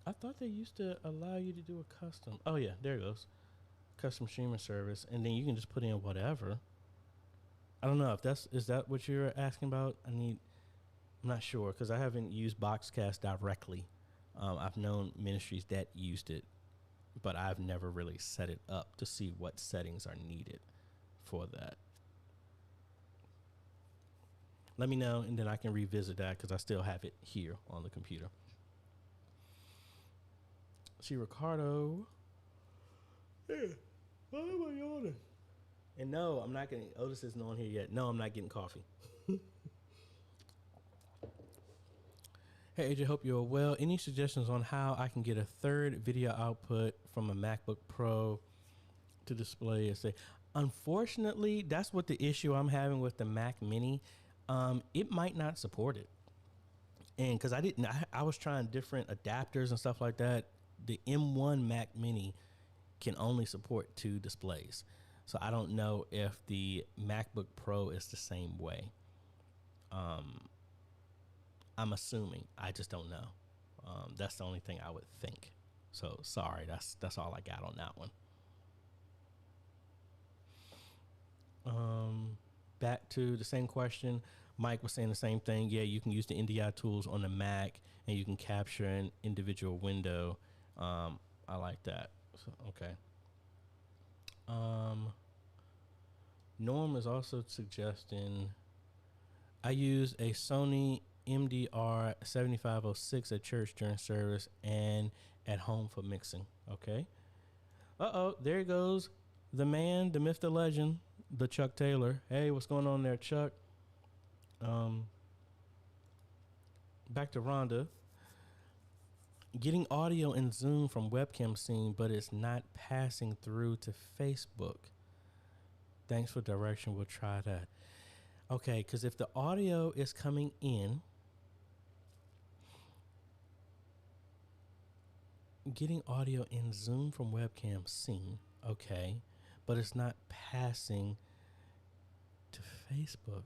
Speaker 1: I thought they used to allow you to do a custom. Oh yeah, there it goes. Custom streaming service, and then you can just put in whatever. I don't know if is that what you're asking about? I'm not sure because I haven't used Boxcast directly. I've known ministries that used it, but I've never really set it up to see what settings are needed for that. Let me know, and then I can revisit that because I still have it here on the computer. See, Ricardo. Yeah, why am I yawning? And no, I'm not getting, Otis isn't on here yet. No, I'm not getting coffee. Hey, AJ, hope you're well. Any suggestions on how I can get a third video output from a MacBook Pro to display? Unfortunately, that's what the issue I'm having with the Mac Mini. It might not support it. And because I was trying different adapters and stuff like that. The M1 Mac Mini can only support 2 displays. So I don't know if the MacBook Pro is the same way. I'm assuming. I just don't know. That's the only thing I would think. So sorry, that's all I got on that one. Back to the same question. Mike was saying the same thing. Yeah, you can use the NDI tools on the Mac and you can capture an individual window. I like that. So, okay. Norm is also suggesting I use a Sony MDR 7506 at church during service and at home for mixing. Okay. There goes the man, the myth, the legend, the Chuck Taylor. Hey, what's going on there, Chuck? Back to Rhonda. Getting audio in Zoom from webcam scene, but it's not passing through to Facebook. Thanks for direction. We'll try that. Okay, because if the audio is coming in, getting audio in Zoom from webcam scene, okay, but it's not passing to Facebook.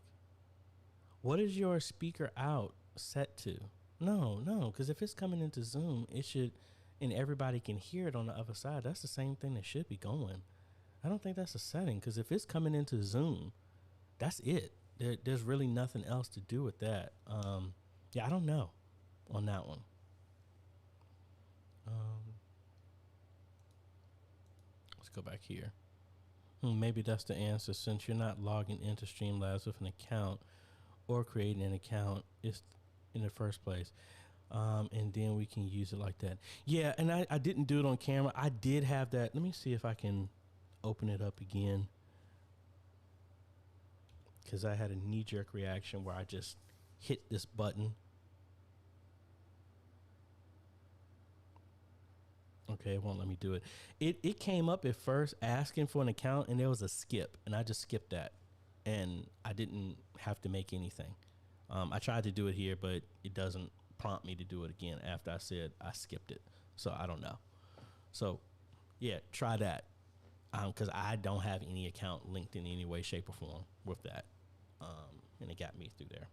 Speaker 1: What is your speaker out set to? No, because if it's coming into Zoom, it should, and everybody can hear it on the other side. That's the same thing that should be going. I don't think that's a setting, because if it's coming into Zoom, that's it. There's really nothing else to do with that. Yeah, I don't know on that one. Let's go back here. Maybe that's the answer. Since you're not logging into Streamlabs with an account or creating an account, it's in the first place. And then we can use it like that. Yeah, and I didn't do it on camera. I did have that. Let me see if I can open it up again, because I had a knee-jerk reaction where I just hit this button. Okay, it won't let me do it. It came up at first asking for an account, and there was a skip, and I just skipped that, and I didn't have to make anything. I tried to do it here, but it doesn't prompt me to do it again after I said I skipped it. So I don't know. So yeah, try that, because I don't have any account linked in any way, shape, or form with that, and it got me through there.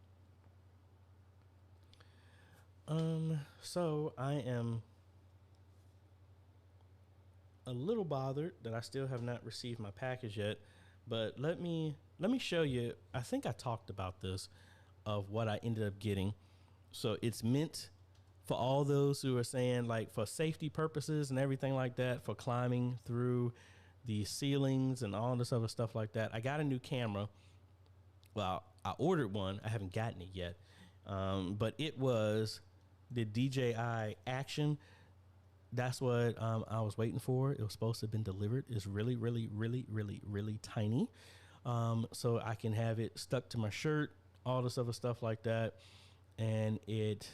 Speaker 1: So I am a little bothered that I still have not received my package yet, but let me show you. I think I talked about this, of what I ended up getting. So it's meant for all those who are saying, like, for safety purposes and everything like that, for climbing through the ceilings and all this other stuff like that. I got a new camera. Well, I ordered one. I haven't gotten it yet. But it was the DJI Action. That's what I was waiting for. It was supposed to have been delivered. It's really, really, really, really, really tiny. So I can have it stuck to my shirt, all this other stuff like that. And it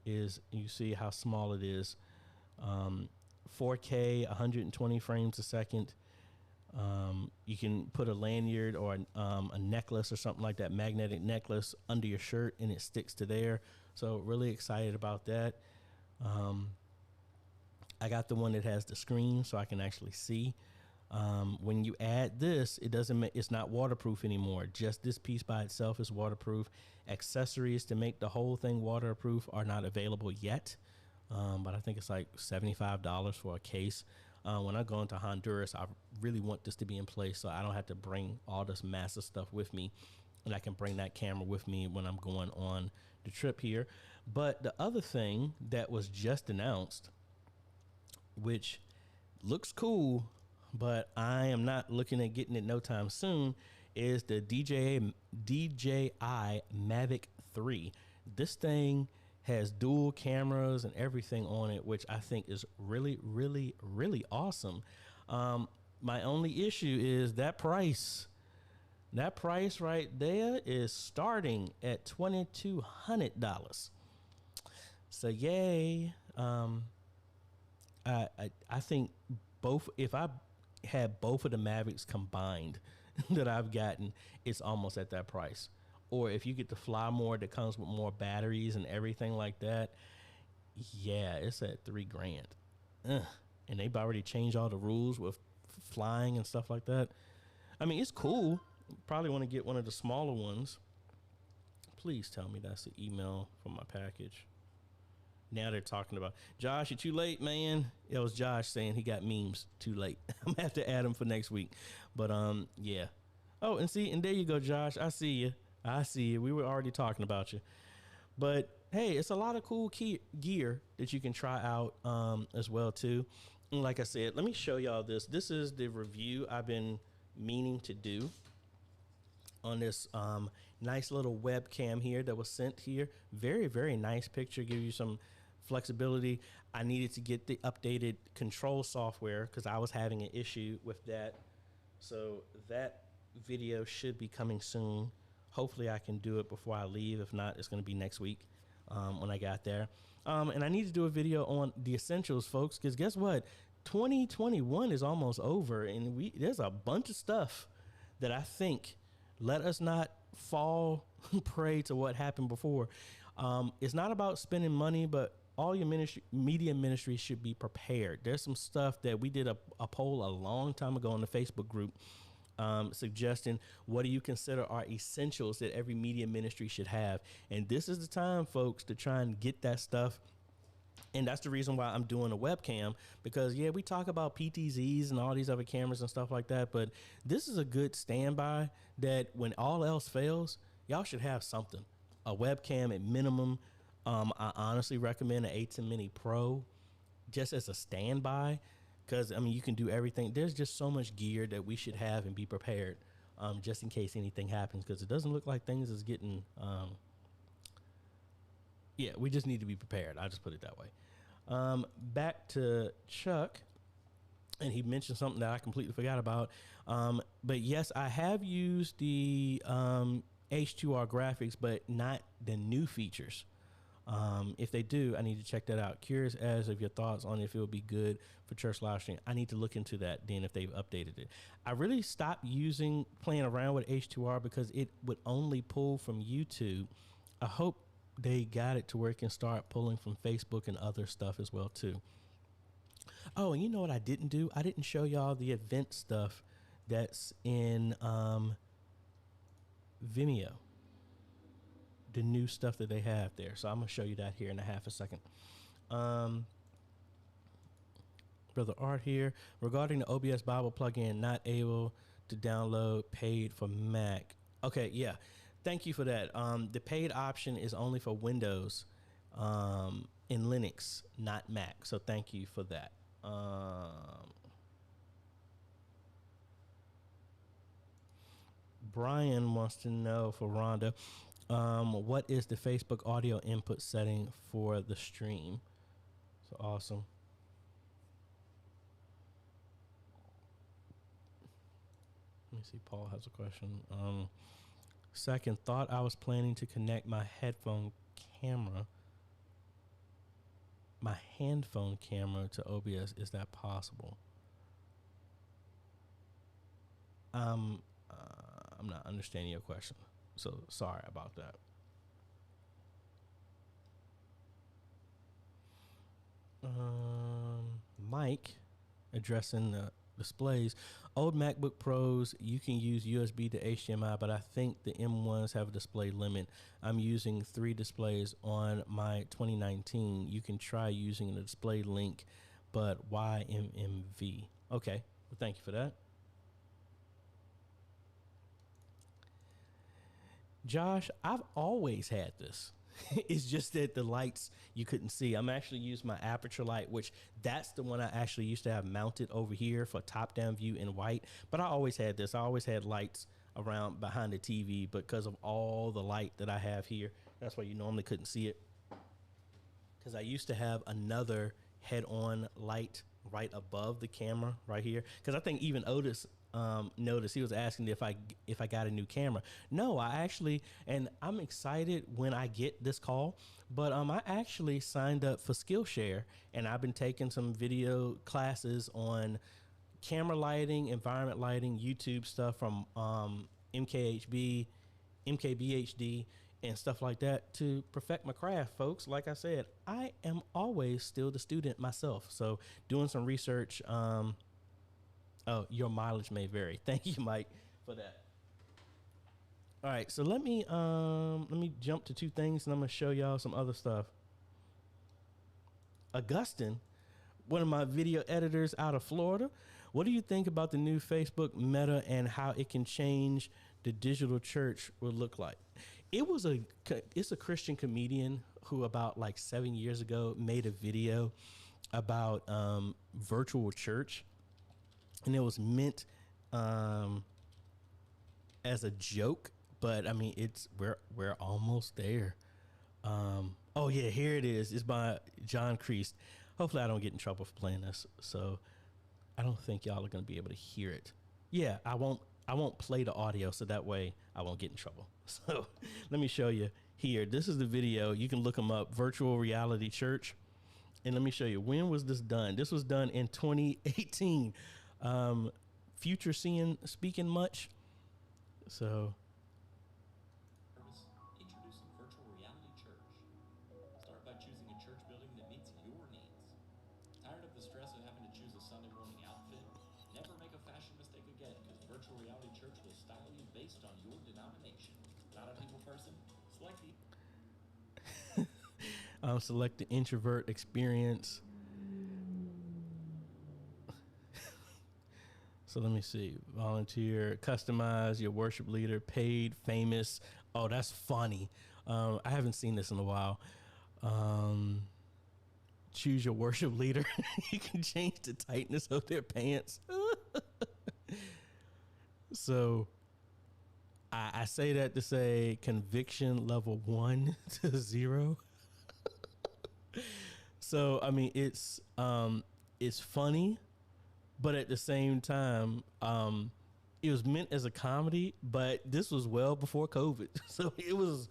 Speaker 1: is, you see how small it is. 4K, 120 frames a second. You can put a lanyard or a necklace or something like that, magnetic necklace, under your shirt, and it sticks to there. So really excited about that. I got the one that has the screen, so I can actually see. When you add this, it's not waterproof anymore. Just this piece by itself is waterproof. Accessories to make the whole thing waterproof are not available yet. but I think it's like $75 for a case. When I go into Honduras, I really want this to be in place so I don't have to bring all this massive stuff with me, and I can bring that camera with me when I'm going on the trip here. But the other thing that was just announced, which looks cool, but I am not looking at getting it no time soon, is the DJI Mavic 3. This thing has dual cameras and everything on it, which I think is really, really, really awesome. My only issue is that price. That price right there is starting at $2,200. So yay. I think if I had both of the Mavics combined that I've gotten, it's almost at that price. Or if you get the Fly More that comes with more batteries and everything like that, yeah, it's at $3,000. And they've already changed all the rules with flying and stuff like that. I mean, it's cool. Probably want to get one of the smaller ones. Please tell me that's the email from my package. Now they're talking about, Josh, you're too late, man. It was Josh saying he got memes too late. I'm gonna have to add them for next week. But yeah. Oh, and there you go, Josh. I see you. We were already talking about you. But hey, it's a lot of cool gear that you can try out as well too. And like I said, let me show y'all this. This is the review I've been meaning to do on this nice little webcam here that was sent here. Very, very nice picture. Give you some flexibility. I needed to get the updated control software because I was having an issue with that. So that video should be coming soon. Hopefully I can do it before I leave. If not, it's going to be next week when I got there. And I need to do a video on the essentials, folks, because guess what? 2021 is almost over, and there's a bunch of stuff that I think, let us not fall prey to what happened before. It's not about spending money, but all your media ministry should be prepared. There's some stuff that we did a poll a long time ago in the Facebook group suggesting what do you consider are essentials that every media ministry should have. And this is the time, folks, to try and get that stuff. And that's the reason why I'm doing a webcam, because yeah, we talk about PTZs and all these other cameras and stuff like that, but this is a good standby that when all else fails, y'all should have something. A webcam at minimum. I honestly recommend an A10 Mini Pro just as a standby, because I mean, you can do everything. There's just so much gear that we should have and be prepared just in case anything happens, because it doesn't look like things is getting yeah, we just need to be prepared. I'll just put it that way. Back to Chuck, and he mentioned something that I completely forgot about. But yes, I have used the H2R graphics, but not the new features. If they do, I need to check that out. Curious as of your thoughts on if it would be good for church live stream. I need to look into that then if they've updated it. I really stopped playing around with H2R because it would only pull from YouTube. I hope they got it to where it can start pulling from Facebook and other stuff as well too. Oh, and you know what I didn't do? I didn't show y'all the event stuff that's in Vimeo. The new stuff that they have there. So I'm gonna show you that here in a half a second. Brother Art here. Regarding the OBS Bible plugin, not able to download paid for Mac. Okay, yeah. Thank you for that. The paid option is only for Windows in Linux, not Mac. So thank you for that. Brian wants to know for Rhonda, what is the Facebook audio input setting for the stream? So awesome. Let me see. Paul has a question. Second thought, I was planning to connect my handphone camera to OBS. Is that possible? I'm not understanding your question, so sorry about that. Mike, addressing the displays. Old MacBook Pros, you can use USB to HDMI, but I think the M1s have a display limit. I'm using 3 displays on my 2019. You can try using the display link, but why MMV? Okay, well, thank you for that. Josh, I've always had this. It's just that the lights you couldn't see. I'm actually using my aperture light, which that's the one I actually used to have mounted over here for top down view in white. But I always had this. I always had lights around behind the TV, but because of all the light that I have here, that's why you normally couldn't see it. Because I used to have another head-on light right above the camera right here. Because I think even Otis noticed. He was asking if I got a new camera. No, I actually, and I'm excited when I get this call, but I actually signed up for Skillshare, and I've been taking some video classes on camera lighting, environment lighting, YouTube stuff from MKBHD and stuff like that to perfect my craft, folks. Like I said, I am always still the student myself. So doing some research. Oh, your mileage may vary. Thank you, Mike, for that. All right, so let me jump to 2 things, and I'm gonna show y'all some other stuff. Augustine, one of my video editors out of Florida, what do you think about the new Facebook Meta and how it can change the digital church will look like? It's a Christian comedian who about like 7 years ago made a video about virtual church. And it was meant as a joke, but I mean, we're almost there. Oh yeah, here it is. It's by John Kreist. Hopefully I don't get in trouble for playing this. So I don't think y'all are going to be able to hear it. Yeah, I won't play the audio, so that way I won't get in trouble. So let me show you here. This is the video. You can look them up, Virtual Reality Church. And let me show you, when was this done? This was done in 2018. Future speaking much. So
Speaker 2: introducing virtual reality church. Start by choosing a church building that meets your needs. Tired of the stress of having to choose a Sunday morning outfit? Never make a fashion mistake again, because virtual reality church will style you based on your denomination. Not a people person? Select the
Speaker 1: select the introvert experience. So let me see. Volunteer, customize your worship leader, paid, famous. Oh, that's funny. I haven't seen this in a while. Choose your worship leader. You can change the tightness of their pants. So I say that to say conviction level 1 to 0. So, I mean, it's funny. But at the same time, it was meant as a comedy, but this was well before COVID. So it was,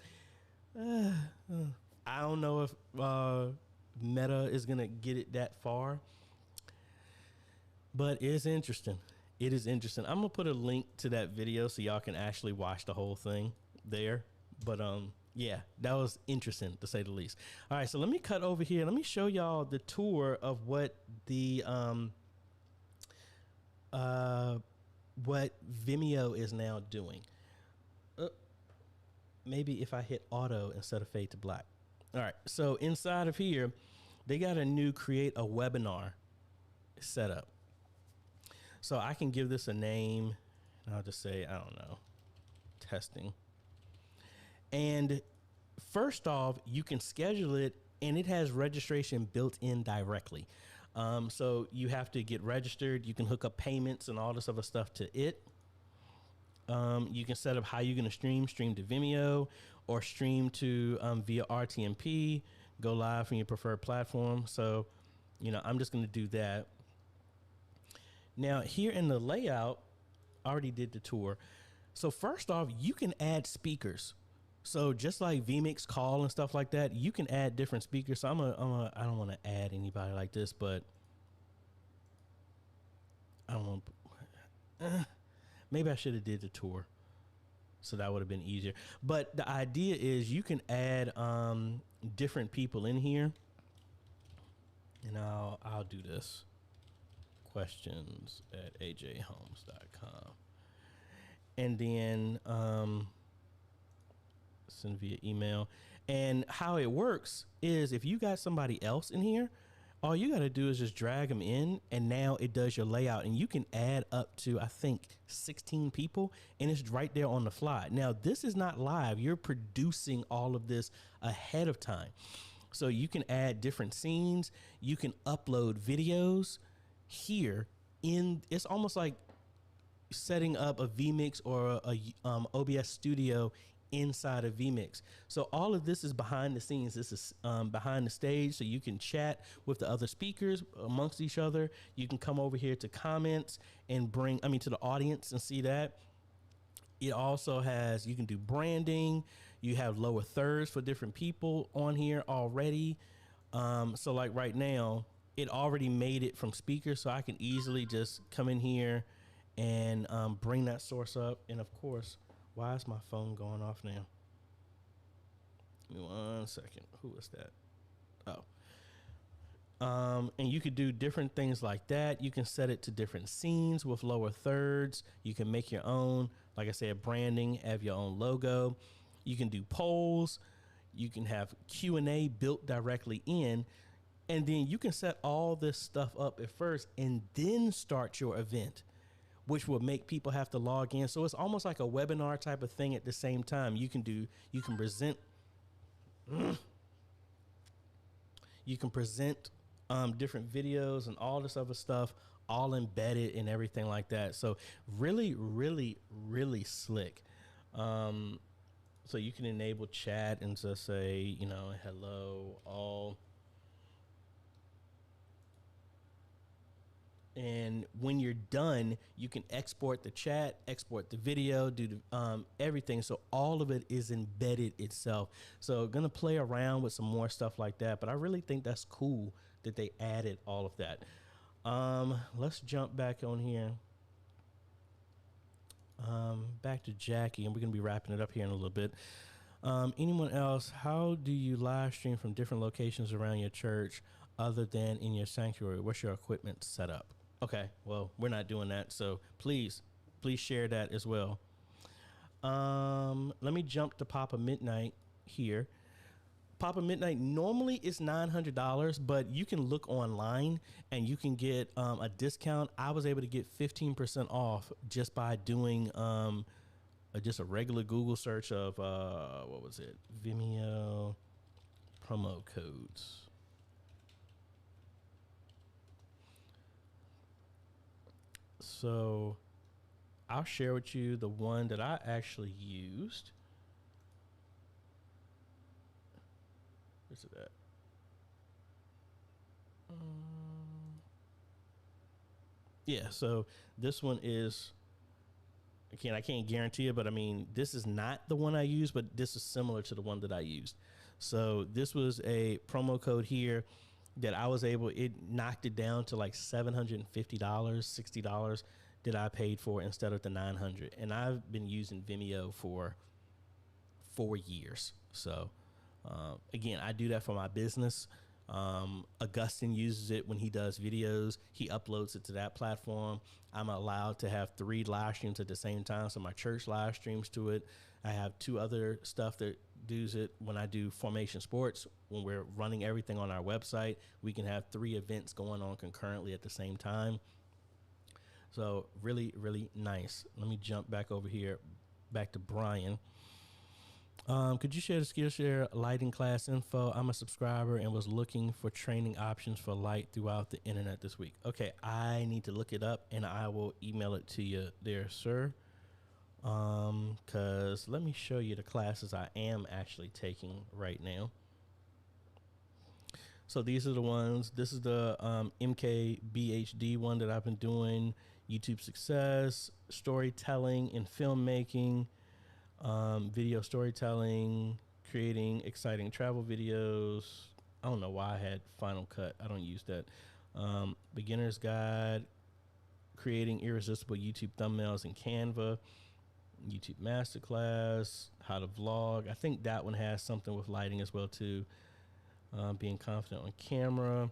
Speaker 1: I don't know if Meta is going to get it that far, but it's interesting. It is interesting. I'm going to put a link to that video so y'all can actually watch the whole thing there. But yeah, that was interesting to say the least. All right, so let me cut over here. Let me show y'all the tour of what the what Vimeo is now doing. Maybe if I hit auto instead of fade to black. All right, so inside of here, they got a new create a webinar setup. So I can give this a name. I'll just say, I don't know, testing. And first off, you can schedule it, and it has registration built in directly. So you have to get registered. You can hook up payments and all this other stuff to it. You can set up how you're going to stream to Vimeo or stream to via RTMP, go live from your preferred platform. So, you know, I'm just going to do that. Now here in the layout, I already did the tour. So first off, you can add speakers. So just like vMix call and stuff like that, you can add different speakers. So I don't want to add anybody like this, but I don't want. Maybe I should have did the tour, so that would have been easier. But the idea is you can add different people in here, and I'll do this questions@ajhomes.com. And then send via email. And how it works is if you got somebody else in here, all you got to do is just drag them in, and now it does your layout, and you can add up to, I think, 16 people, and it's right there on the fly. Now, this is not live. You're producing all of this ahead of time. So you can add different scenes. You can upload videos here in, it's almost like setting up a vMix or a OBS studio inside of vMix. So all of this is behind the scenes. This is behind the stage, so you can chat with the other speakers amongst each other. You can come over here to comments and to the audience and see that. It also has, you can do branding. You have lower thirds for different people on here already. So like right now, it already made it from speakers, so I can easily just come in here and bring that source up. And of course, why is my phone going off now? Give me 1 second. Who is that? Oh. And you could do different things like that. You can set it to different scenes with lower thirds. You can make your own, like I said, branding, have your own logo. You can do polls. You can have Q&A built directly in. And then you can set all this stuff up at first and then start your event, which will make people have to log in. So it's almost like a webinar type of thing at the same time. You can present different videos and all this other stuff, all embedded and everything like that. So really, really, really slick. So you can enable chat and just say, hello all. And when you're done, you can export the chat, export the video, do everything. So all of it is embedded itself. So gonna play around with some more stuff like that. But I really think that's cool that they added all of that. Let's jump back on here. Back to Jackie, and we're gonna be wrapping it up here in a little bit. Anyone else? How do you live stream from different locations around your church other than in your sanctuary? What's your equipment set up? Okay, well, we're not doing that, so please share that as well. Let me jump to Papa Midnight here. Papa Midnight normally is $900, but you can look online and you can get a discount. I was able to get 15% off just by doing just a regular Google search of what was it? Vimeo promo codes. So I'll share with you the one that I actually used. Where's it at? Yeah, so this one is, again, I can't guarantee it, but I mean, this is not the one I used, but this is similar to the one that I used. So this was a promo code here that I was able, it knocked it down to like $750, $60 that I paid for instead of the $900. And I've been using Vimeo for 4 years. So again, I do that for my business. Augustine uses it when he does videos. He uploads it to that platform. I'm allowed to have 3 live streams at the same time. So my church live streams to it. I have 2 other stuff that does it when I do Formation Sports. When we're running everything on our website, we can have 3 events going on concurrently at the same time. So really, really nice. Let me jump back over here, back to Brian. Could you share the Skillshare lighting class info? I'm a subscriber and was looking for training options for light throughout the internet this week. Okay, I need to look it up and I will email it to you there, sir. Cause let me show you the classes I am actually taking right now. So these are the ones. This is the MKBHD one that I've been doing. YouTube success, storytelling and filmmaking, video storytelling, creating exciting travel videos. I don't know why I had Final Cut. I don't use that. Beginner's guide, creating irresistible YouTube thumbnails in Canva, YouTube masterclass, how to vlog. I think that one has something with lighting as well too. Being confident on camera.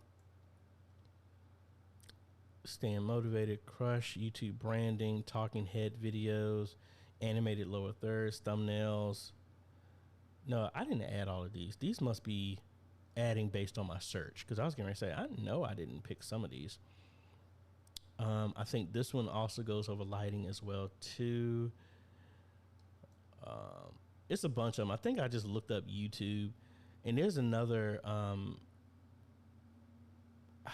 Speaker 1: staying motivated, crush YouTube branding, talking head videos, animated lower thirds, thumbnails. No, I didn't add all of these. These must be adding based on my search, because I was going to say, I know I didn't pick some of these. I think this one also goes over lighting as well too. It's a bunch of them. I think I just looked up YouTube, and there's another, I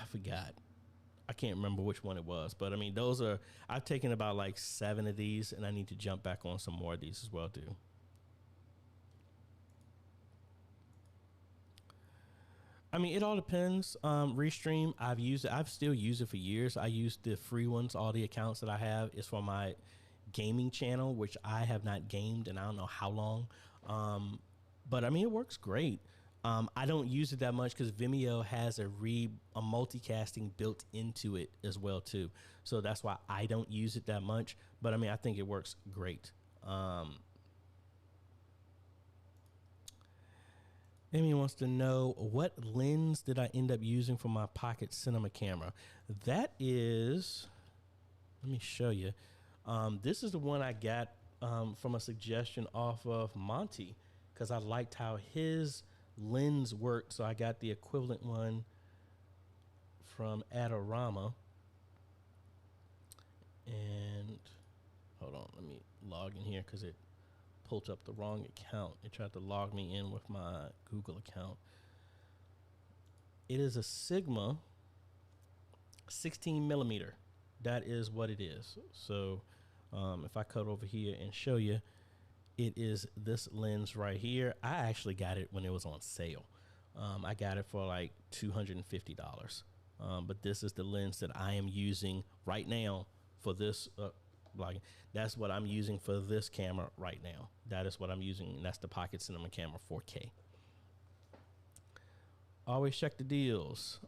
Speaker 1: forgot. I can't remember which one it was, but I mean, those are, I've taken about like 7 of these, and I need to jump back on some more of these as well too. I mean, it all depends. Restream, I've used it. I've still used it for years. I use the free ones. All the accounts that I have is for my gaming channel, which I have not gamed in I don't know how long. But I mean, it works great. I don't use it that much because Vimeo has a multicasting built into it as well too. So that's why I don't use it that much. But I mean, I think it works great. Amy wants to know, what lens did I end up using for my pocket cinema camera? That is, let me show you. This is the one I got from a suggestion off of Monty, because I liked how his lens worked. So I got the equivalent one from Adorama. And hold on, let me log in here because it pulled up the wrong account. It tried to log me in with my Google account. It is a Sigma 16 millimeter. That is what it is. So if I cut over here and show you, it is this lens right here. I actually got it when it was on sale. I got it for like $250. But this is the lens that I am using right now for this vlogging. That's what I'm using for this camera right now. That is what I'm using, and that's the Pocket Cinema Camera 4K. Always check the deals.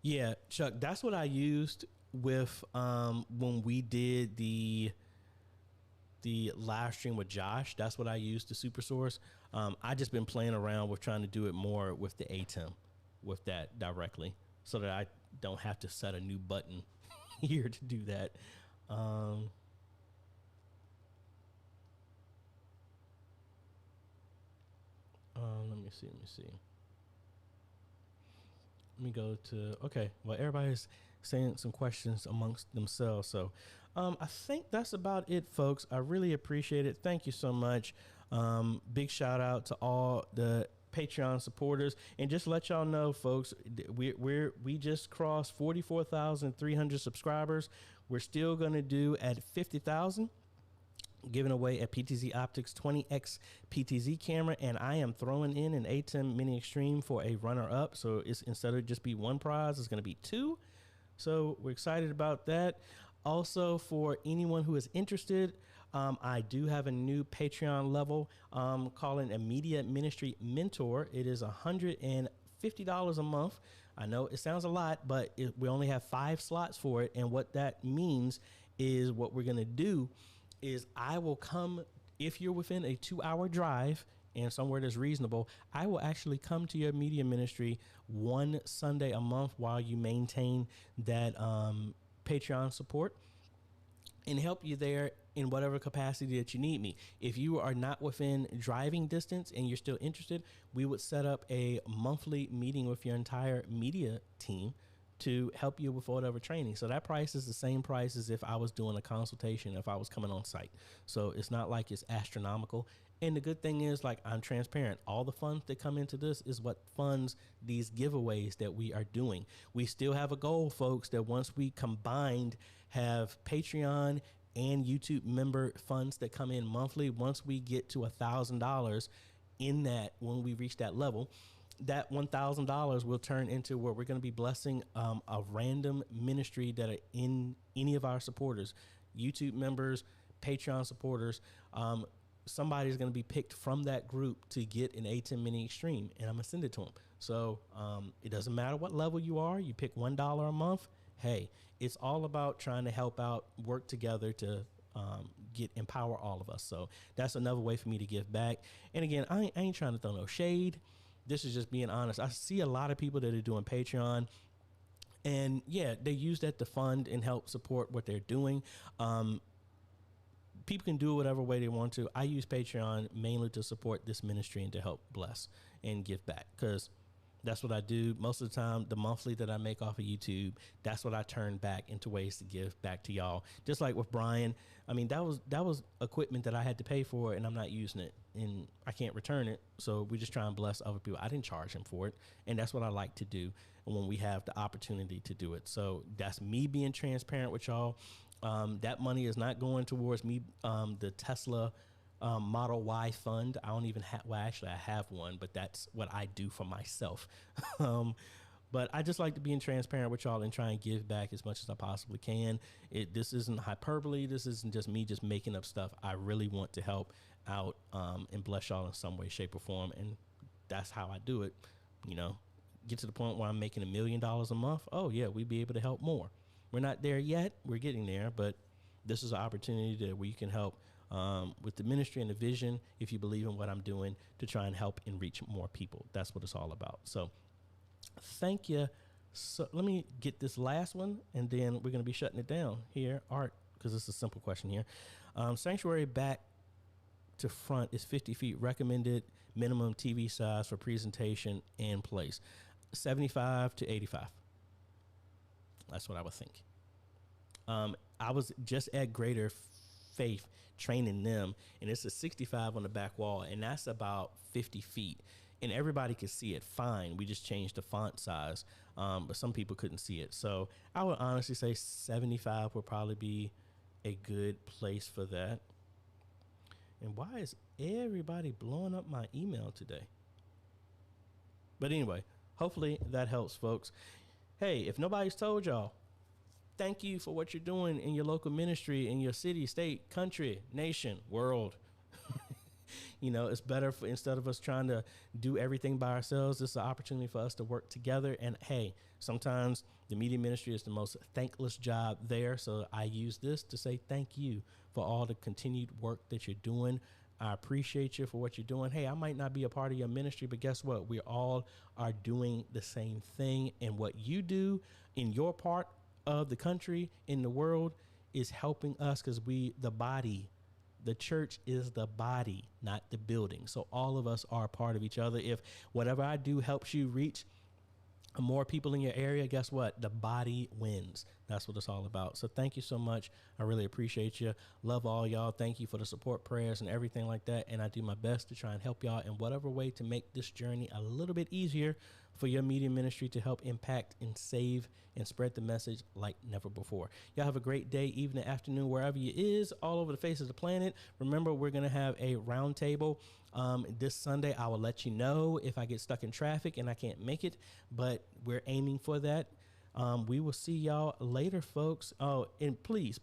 Speaker 1: Yeah, Chuck, that's what I used with when we did the live stream with Josh. That's what I used, the Super Source. I just been playing around with trying to do it more with the ATEM, with that directly, so that I don't have to set a new button here to do that. Let me see. Let me go to, okay, well, everybody's saying some questions amongst themselves. So I think that's about it, folks. I really appreciate it. Thank you so much. Big shout out to all the Patreon supporters, and just let y'all know, folks, we just crossed 44,300 subscribers. We're still going to do at 50,000, giving away a PTZ Optics 20X PTZ camera, and I am throwing in an ATEM Mini Extreme for a runner-up. So it's, instead of just be one prize, it's going to be 2. So we're excited about that. Also, for anyone who is interested, I do have a new Patreon level calling a Media Ministry Mentor. It is $150 a month. I know it sounds a lot, but we only have 5 slots for it. And what that means is, what we're going to do is, I will come, if you're within a 2-hour drive and somewhere that's reasonable, I will actually come to your media ministry one Sunday a month while you maintain that Patreon support, and help you there in whatever capacity that you need me. If you are not within driving distance and you're still interested, we would set up a monthly meeting with your entire media team to help you with whatever training. So that price is the same price as if I was doing a consultation, if I was coming on site. So it's not like it's astronomical. And the good thing is, like, I'm transparent. All the funds that come into this is what funds these giveaways that we are doing. We still have a goal, folks, that once we combined have Patreon and YouTube member funds that come in monthly, once we get to $1,000 in that, when we reach that level, that $1,000 will turn into where we're going to be blessing a random ministry that are in any of our supporters, YouTube members, Patreon supporters. Somebody's going to be picked from that group to get an ATEM Mini Extreme, and I'm going to send it to them. So it doesn't matter what level you are. You pick $1 a month. Hey, it's all about trying to help out, work together to empower all of us. So that's another way for me to give back. And again, I ain't trying to throw no shade, this is just being honest. I see a lot of people that are doing Patreon, and yeah, they use that to fund and help support what they're doing. People can do it whatever way they want to. I use Patreon mainly to support this ministry and to help bless and give back, because that's what I do most of the time. The monthly that I make off of YouTube, that's what I turn back into ways to give back to y'all. Just like with Brian, I mean, that was equipment that I had to pay for, and I'm not using it, and I can't return it. So we just try and bless other people. I didn't charge him for it, and that's what I like to do when we have the opportunity to do it. So that's me being transparent with y'all. That money is not going towards me, the Tesla Model Y fund. I don't even have, well, actually I have one, but that's what I do for myself. But I just like to be transparent with y'all and try and give back as much as I possibly can. This isn't hyperbole. This isn't just me just making up stuff. I really want to help out and bless y'all in some way, shape, or form. And that's how I do it. You know, get to the point where I'm making $1 million a month. Oh yeah, we'd be able to help more. We're not there yet. We're getting there, but this is an opportunity where you can help with the ministry and the vision, if you believe in what I'm doing, to try and help and reach more people. That's what it's all about. So thank you. So let me get this last one, and then we're going to be shutting it down here. Art, because it's a simple question here. Sanctuary back to front is 50 feet recommended minimum TV size for presentation and place. 75 to 85. That's what I would think. I was just at Greater Faith training them, and it's a 65 on the back wall, and that's about 50 feet. And everybody could see it fine. We just changed the font size, but some people couldn't see it. So I would honestly say 75 would probably be a good place for that. And why is everybody blowing up my email today? But anyway, hopefully that helps, folks. Hey, if nobody's told y'all, thank you for what you're doing in your local ministry, in your city, state, country, nation, world. You know, it's better for, instead of us trying to do everything by ourselves, this is an opportunity for us to work together. And hey, sometimes the media ministry is the most thankless job there. So I use this to say thank you for all the continued work that you're doing. I appreciate you for what you're doing. Hey, I might not be a part of your ministry, but guess what? We all are doing the same thing. And what you do in your part of the country, in the world, is helping us, because the body, the church is the body, not the building. So all of us are a part of each other. If whatever I do helps you reach more people in your area, guess what? The body wins. That's what it's all about. So thank you so much. I really appreciate you. Love all y'all. Thank you for the support, prayers, and everything like that. And I do my best to try and help y'all in whatever way to make this journey a little bit easier for your media ministry to help impact and save and spread the message like never before. Y'all have a great day, evening, afternoon, wherever you is, all over the face of the planet. Remember, we're going to have a round table this Sunday. I will let you know if I get stuck in traffic and I can't make it, but we're aiming for that. We will see y'all later, folks. Oh, and please,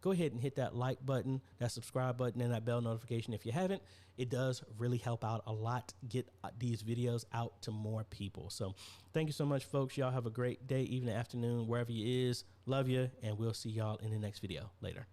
Speaker 1: go ahead and hit that like button, that subscribe button, and that bell notification if you haven't. It does really help out a lot, get these videos out to more people. So thank you so much, folks. Y'all have a great day, evening, afternoon, wherever you is. Love you, and we'll see y'all in the next video. Later.